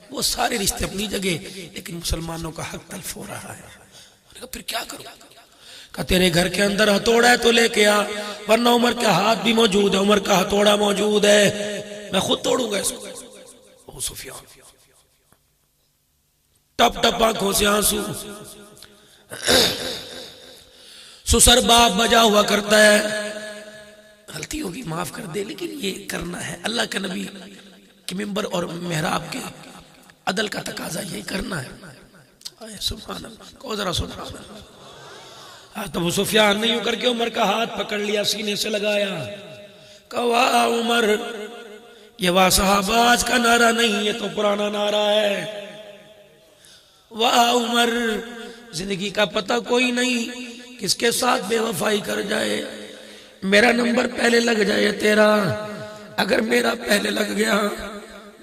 वो सारे रिश्ते अपनी जगह, लेकिन मुसलमानों का हक तल्फ हो रहा है। फिर क्या करूं? का तेरे घर के अंदर हथौड़ा है तो लेके आ, वरना उमर का हाथ भी मौजूद है, उमर का हथौड़ा मौजूद है, मैं खुद तोड़ूंगा इसको। अबू सुफियान टप टप आंखों से आंसू। सुसर बाप बजा हुआ करता है, गलती होगी माफ कर दे, लेकिन ये करना है, अल्लाह के नबी के मिंबर और मेहराब के अदल का तकाजा यही करना है। सुभान अल्लाह, को जरा सुभान अल्लाह। तो अबू सुफियान ने यूं करके उमर का हाथ पकड़ लिया, सीने से लगाया, कहा उमर ये वाह सहाबाज का नारा नहीं, ये तो पुराना नारा है। वाह उमर, जिंदगी का पता कोई नहीं किसके साथ बेवफाई कर जाए, मेरा नंबर पहले लग जाए तेरा। अगर मेरा पहले लग गया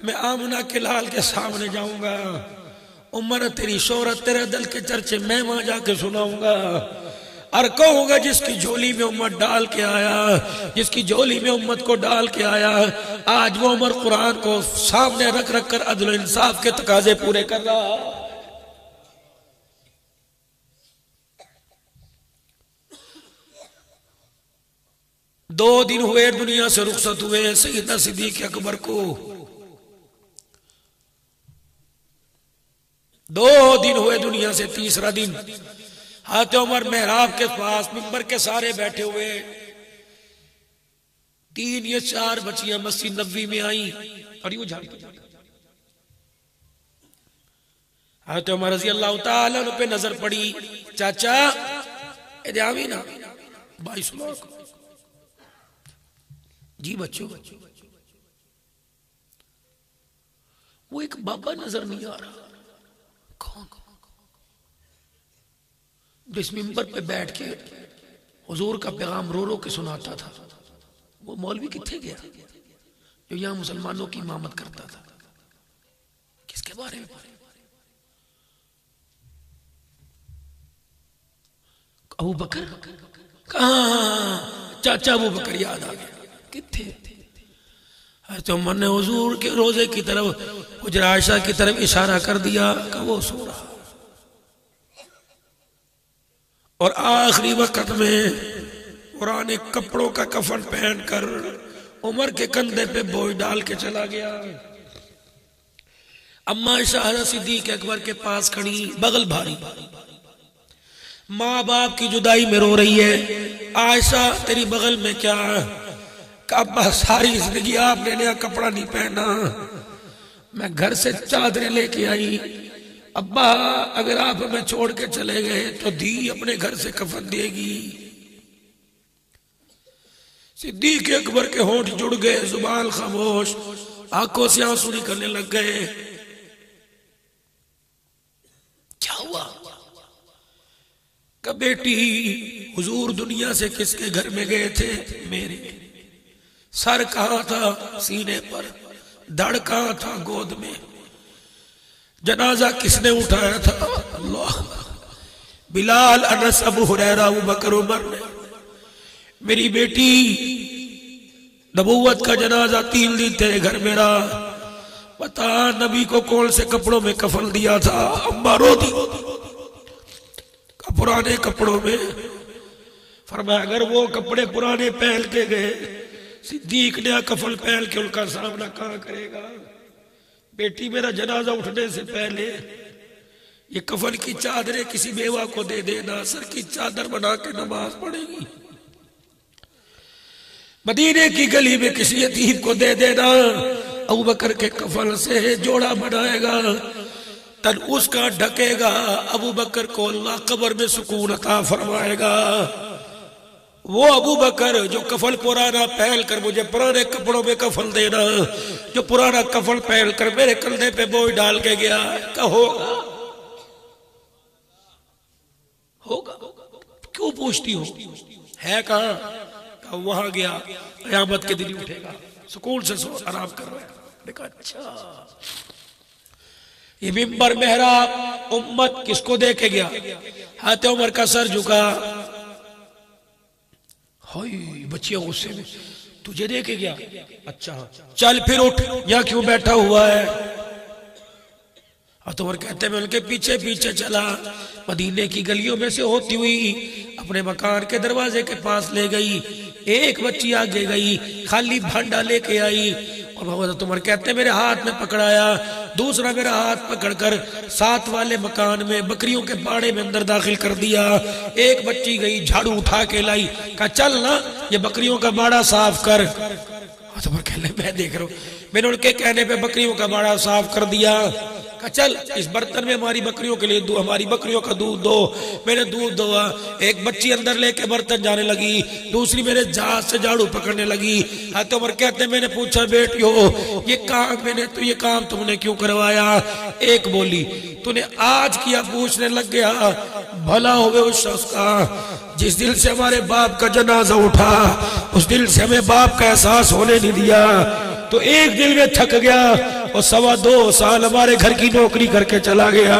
मैं आमना के लाल के सामने जाऊंगा। उमर तेरी शोहरत, तेरे दिल के चर्चे मैं वहां जाके सुनाऊंगा और कहूंगा जिसकी झोली में उम्मत डाल के आया, जिसकी झोली में उम्मत को डाल के आया, आज वो उमर कुरान को सामने रख रख कर अदल इंसाफ के तकाजे पूरे कर रहा। दो दिन हुए दुनिया से रुखसत हुए सैयदना सिद्दीक अकबर को। 2 दिन हुए दुनिया से, तीसरा दिन हाथ उमर मेहराब के पास मिंबर के सारे बैठे हुए। 3 या 4 बच्चियां मस्जिद नबवी में आई और यूं झाड़ती। हाथ उमर रज़ी अल्लाह तआला अन्हु पे नजर पड़ी, चाचा इधर ना 22 लाख जी बच्चों। वो एक बाबा नजर नहीं आ रहा, कौन? जिस मिंबर पे बैठ के हुजूर का पैगाम रो रो के सुनाता था, वो मौलवी किथे गया जो यहां मुसलमानों की इमामत करता था? किसके बारे में? अबू बकर कहाँ चाचा अबू बकर याद आ गया, किथे तो मैंने हुजूर के रोजे की तरफ, हुजरा आयशा की तरफ इशारा कर दिया कि वो सो रहा, और आखिरी वक्त में पुराने कपड़ों का कफन पहनकर उमर के कंधे पे बोझ डाल के चला गया। अम्मा आयशा हज़रत सिद्दीक़ अकबर के पास खड़ी, बगल भारी, माँ बाप की जुदाई में रो रही है। आयशा तेरी बगल में क्या? अब्बा सारी जिंदगी आपने नया कपड़ा नहीं पहना, मैं घर से चादरें लेके आई। अब्बा अगर आप हमें छोड़ के चले गए तो दी अपने घर से कफन देगी। सिद्दीक़ अकबर के होंठ जुड़ गए, जुबान खामोश, आंखों से आंसू निकलने लग गए। क्या हुआ? कि बेटी हुजूर दुनिया से किसके घर में गए थे? मेरे। सर कहाँ था? सीने पर। धड़ कहाँ था? गोद में। जनाजा किसने उठाया था? अल्लाह। बिलाल, अनस, अबू हुरैरा, अबू बकर, उमर ने। मेरी बेटी नबूवत का जनाजा 3 दिन थे घर मेरा, बता नबी को कौन से कपड़ों में कफन दिया था? अम्मा रो दी। पुराने कपड़ों में। फरमाया अगर वो कपड़े पुराने पहन के गए, सिद्दीक ने कफन पहन के उनका सामना कहाँ करेगा? बेटी मेरा जनाजा उठने से पहले ये कफन की चादरें किसी बेवा को दे देना, सर की चादर बना के नमाज पढ़ेगी। मदीने की गली में किसी यतीम को दे देना, अबू बकर के कफन से जोड़ा बनाएगा, तन उसका ढकेगा। अबू बकर को अल्लाह कब्र में सुकून अता फरमाएगा। वो अबू बकर जो कफन पुराना पहन कर मुझे पुराने कपड़ों में कफन देना, जो पुराना कफन पहन कर मेरे कंधे पे बोझ डाल के गया, होगा? होगा? क्यों पूछती हो? है कहाँ? वहां गया, क़यामत के दिन उठेगा, सुकून से सो आराम कर रहा है। देखा अच्छा ये मिंबर मेहराब उम्मत किसको दे के गया? हाथ उमर का सर झुका, बच्चियों गुस्से में, तुझे दे के गया? अच्छा चल फिर उठ, यहाँ क्यों बैठा हुआ है? हाथ उमर कहते मैं उनके पीछे पीछे चला, मदीने की गलियों में से होती हुई अपने मकान के दरवाजे के पास ले गई। एक बच्ची आगे गई, खाली भांडा लेके आई, और हज़रत उमर कहते मेरे हाथ में पकड़ाया, दूसरा मेरा हाथ पकड़कर साथ वाले मकान में बकरियों के बाड़े में अंदर दाखिल कर दिया। एक बच्ची गई, झाड़ू उठा के लाई, कहा चल ना ये बकरियों का बाड़ा साफ कर। हज़रत उमर कहने मैं देख रहा हूँ, मैंने उनके कहने पे बकरियों का बाड़ा साफ कर दिया। कहा चल इस बर्तन में हमारी बकरियों के लिए हमारी बकरियों का दूध दो। मैंने दूध दोआ, एक बच्ची अंदर लेके बर्तन जाने लगी, दूसरी मेरे जहाज से झाड़ू पकड़ने लगी। तो उमर कहते मैंने पूछा बेटियों ये काम तुमने क्यों करवाया? एक बोली तूने आज किया, पूछने लग गया भला होवे उस शख्स का जिस दिल से हमारे बाप का जनाजा उठा, उस दिल से हमें बाप का एहसास होने नहीं दिया, तो एक दिल में थक गया और 2.25 साल हमारे घर की नौकरी करके चला गया।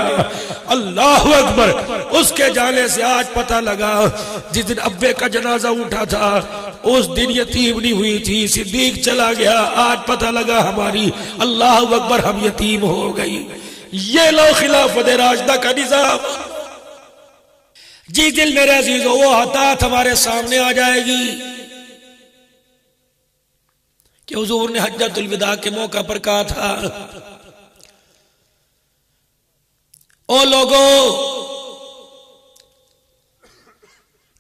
अल्लाह अकबर। उसके जाने से आज पता लगा जिस दिन अब्बे का जनाजा उठा था उस दिन यतीम नहीं हुई थी, सिद्दीक चला गया, आज पता लगा हमारी, अल्लाह अकबर, हम यतीम हो गई। ये लो खिलाफत राशिदा का निजाम। जिस दिल मेरे अजीज हो वो हतात हमारे सामने आ जाएगी कि हुजूर ने हज्जतुल विदा के मौका पर कहा था, ओ लोगों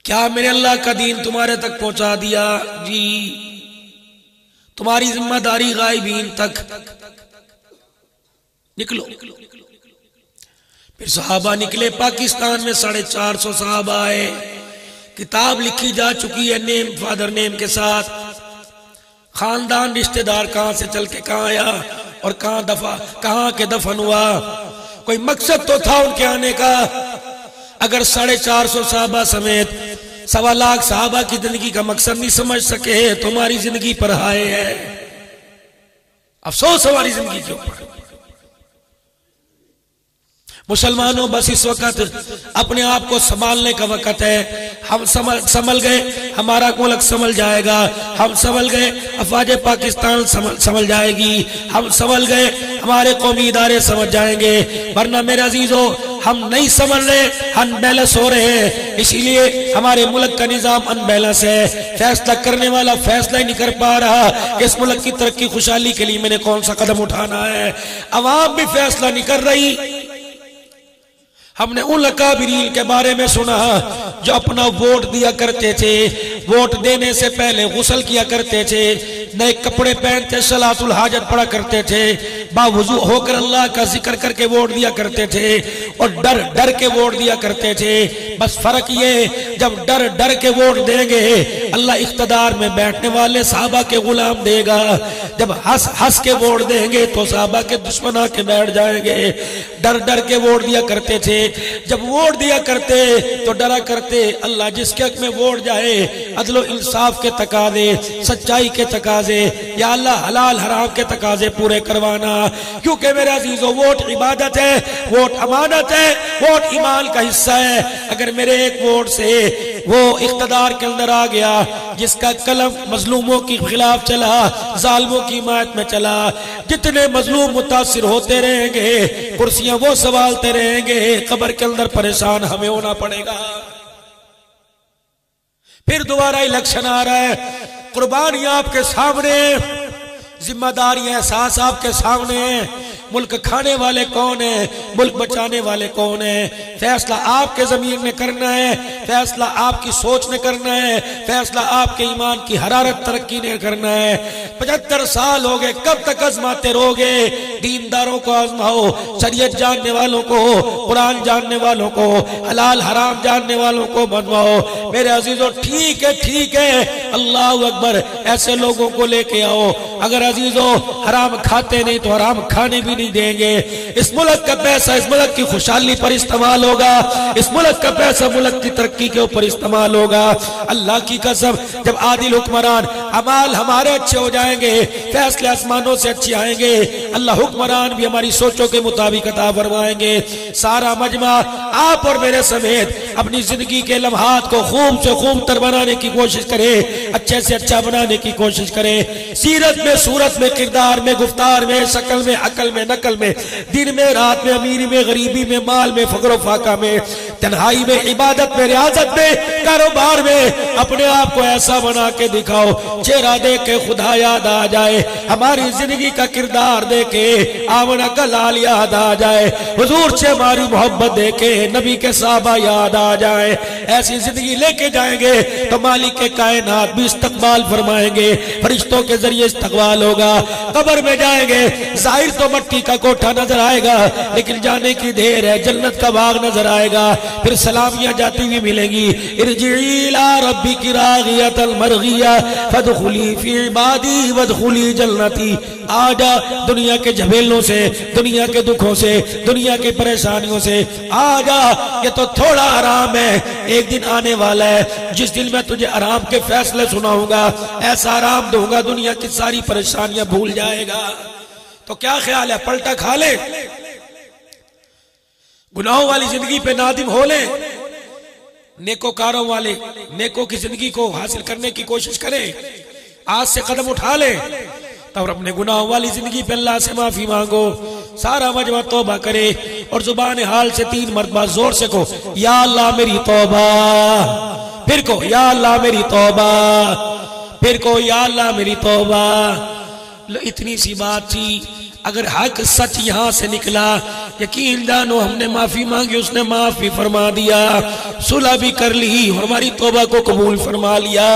क्या मैंने अल्लाह का दीन तुम्हारे तक पहुंचा दिया? जी। तुम्हारी जिम्मेदारी गायबीन तक, निकलो। फिर सहाबा निकले, पाकिस्तान में 450 सहाबा आए, किताब लिखी जा चुकी है नेम फादर नेम के साथ, खानदान रिश्तेदार कहां से चल के कहां आया और कहां के दफन हुआ। कोई मकसद तो था उनके आने का। अगर 450 सहाबा समेत 1.25 लाख सहाबा की जिंदगी का मकसद नहीं समझ सके तो हमारी जिंदगी पर हाय है, अफसोस हमारी जिंदगी के ऊपर। मुसलमानों, बस इस वक्त अपने आप को संभालने का वक्त है। हम संभल गए, हमारा मुल्क संभल जाएगा। हम संभल गए, अफवाज पाकिस्तान संभल जाएगी। हम संभल गए, हमारे कौमी इदारे समझ जाएंगे। वरना मेरे अजीजों, हम नहीं समझ रहे, अनबैलेंस हो रहे हैं। इसीलिए हमारे मुल्क का निजाम अनबैलेंस है। फैसला करने वाला फैसला ही नहीं कर पा रहा कि इस मुल्क की तरक्की खुशहाली के लिए मैंने कौन सा कदम उठाना है। अवाम भी फैसला नहीं कर रही। हमने उन अकाबिरीन के बारे में सुना जो अपना वोट दिया करते थे, वोट देने से पहले गुस्ल किया करते थे, नए कपड़े पहनते, सलातुल हाजत पढ़ा करते थे, बावजूद होकर अल्लाह का जिक्र करके वोट दिया करते थे और डर डर के वोट दिया करते थे। बस फर्क ये, जब डर डर के वोट देंगे अल्लाह इख्तदार में बैठने वाले साहबा के गुलाम देगा। जब हंस हंस के वोट देंगे तो साहबा के दुश्मन आके बैठ जाएंगे। डर डर के वोट दिया करते थे। जब वोट दिया करते तो डरा करते, अल्लाह जिसके हक में वोट जाए अदलो इंसाफ के तकाजे, सच्चाई के तकाजे, या अल्लाह हलाल हराम के तकाजे पूरे करवाना। क्योंकि मेरे अजीजों, वोट इबादत है, वोट अमानत है, वोट ईमान का हिस्सा है। अगर मेरे एक वोट से वो इख्तदार के अंदर आ गया जिसका कलम मजलूमों के खिलाफ चला, जालिमों की हिमायत में चला, जितने मजलूम मुतासिर होते रहेंगे, कुर्सियां वो संभालते रहेंगे, कब्र के अंदर परेशान हमें होना पड़ेगा। फिर दोबारा इलेक्शन आ रहा है, कुर्बानी आपके सामने, जिम्मेदारी एहसास आपके सामने। मुल्क खाने वाले कौन है, मुल्क बचाने वाले कौन है? फैसला आपके जमीन में करना है, फैसला आपकी सोच ने करना है, फैसला आपके ईमान की हरारत तरक्की ने करना है। 75 साल हो गए, कब तक आजमाते रहोगे? दीनदारों को आजमाओ, शरीयत जानने वालों को, कुरान जानने वालों को, हलाल हराम जानने वालों को बनवाओ। मेरे अजीजों, ठीक है, ठीक है, अल्लाह अकबर, ऐसे लोगों को लेके आओ। अगर अजीजों हराम खाते नहीं तो हराम खाने भी नहीं देंगे। इस मुल्क का पैसा इस मुल्क की खुशहाली पर इस्तेमाल होगा, इस मुल्क का पैसा मुल्क की तरक्की के ऊपर इस्तेमाल होगा। अल्लाह की कसम, जब आदिल हुक्मरान, अमाल हमारे अच्छे हो जाएंगे, फैसले आसमानों से अच्छे आएंगे, अल्लाह हुक्मरान भी हमारी सोचों के मुताबिक अता फरमाएंगे। सारा मजमा आप और मेरे समेत अपनी जिंदगी के लम्हात को खूब से खूब तर बनाने की कोशिश करे, अच्छे से अच्छा बनाने की कोशिश करे। सीरत में, सूरत में, किरदार में, गुफ्तार में, शक्ल में, अकल में, नकल में, दिन में, रात में, अमीरी में, गरीबी में, माल में, फक्र फाका में, तन्हाई में, इबादत में, रियाजत में, कारोबार में अपने आप को ऐसा बना के दिखाओ, चेहरा देख के खुदा याद आ जाए, हमारी जिंदगी का किरदार देखे आमना का लाल याद आ जाए, हुजूर से हमारी मोहब्बत देखे नबी के साहबा याद आ जाए। ऐसी जिंदगी लेके जाएंगे तो मालिक के कायनात भी इस्तकबाल फरमाएंगे, फरिश्तों के जरिए इस्तकबाल होगा। कब्र में जाएंगे, जाहिर तो मट्टी का कोठा नजर आएगा, लेकिन जाने की देर है, जन्नत का बाग नजर आएगा। फिर सलामियां जाती हुई मिलेंगी, इरजी इला रब्बिकी रागियतल मरगिया फदखुली फी इबादी वदखुली जन्नती। आजा दुनिया के झमेलों से, दुनिया के दुखों से, दुनिया की परेशानियों से आजा। ये तो थोड़ा आराम है, एक दिन आने वाला है जिस दिन मैं तुझे आराम के फैसले सुनाऊंगा, ऐसा आराम दूंगा दुनिया की सारी परेशानियां भूल जाएगा। तो क्या ख्याल है, पलटा खा ले, गुनाहों वाली जिंदगी पे नादिम हो ले, नेकोकारों वाले नेकों की जिंदगी को हासिल करने की कोशिश करें, आज से कदम उठा ले, तब अपने गुनाहों वाली जिंदगी पे अल्लाह से माफी मांगो। सारा मजमा तौबा करे और जुबान हाल से 3 मरतबा जोर से कहो, या अल्लाह मेरी तौबा, फिर को या अल्लाह मेरी तौबा, फिर को या अल्लाह मेरी तौबा। इतनी सी बात थी, अगर हक सच यहाँ से निकला, यकीन जानो हमने माफी मांगी, उसने माफ भी फरमा दिया, सुलह भी कर ली और हमारी तौबा को कबूल फरमा लिया।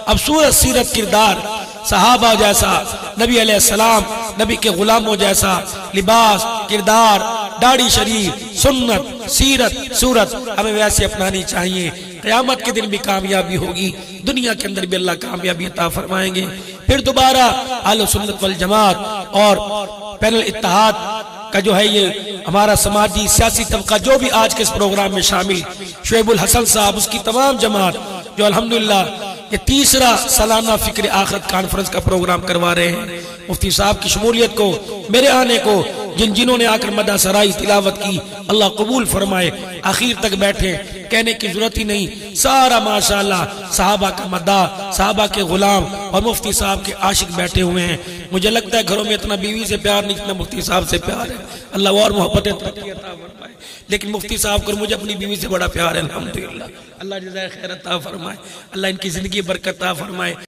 अब सूरत, सीरत, किरदार, सहाबा जैसा, नबी अलैहिस्सलाम, नबी के गुलामों जैसा लिबास, किरदार, दाढ़ी शरीफ, सुन्नत, सीरत, सूरत हमें वैसे अपनानी चाहिए। क़यामत के दिन भी कामयाबी होगी, दुनिया के अंदर भी अल्लाह कामयाबी अता फरमाएंगे। फिर दोबारा अहले सुन्नत वल जमात और पैनल इत्तेहाद का जो है ये हमारा समाजी सियासी तबका जो भी आज के इस प्रोग्राम में शामिल, शुएबुल हसन साहब, उसकी तमाम जमात जो अल्हम्दुलिल्लाह ये 3रा सालाना फिक्र आखिरत कॉन्फ्रेंस का प्रोग्राम करवा रहे हैं। मुफ्ती साहब की शमूलियत को, मेरे आने को जिन जिन्होंने आकर मदा सराई तिलावत की, अल्लाह कबूल फरमाए। आखिर तक बैठे, कहने की जरूरत ही नहीं, सारा माशाअल्लाह साहबा का मदा, साहबा के गुलाम और मुफ्ती साहब के आशिक बैठे हुए हैं। मुझे लगता है घरों में इतना बीवी से प्यार नहीं जितना मुफ्ती साहब से प्यार है। अल्लाह और मोहब्बत फरमाए। लेकिन मुफ्ती साहब को मुझे अपनी बीवी से बड़ा प्यार है, अल्हम्दुलिल्लाह। अल्लाह जज़ाए खैर अता फरमाए, अल्लाह इनकी जिंदगी बरकत अता फरमाए।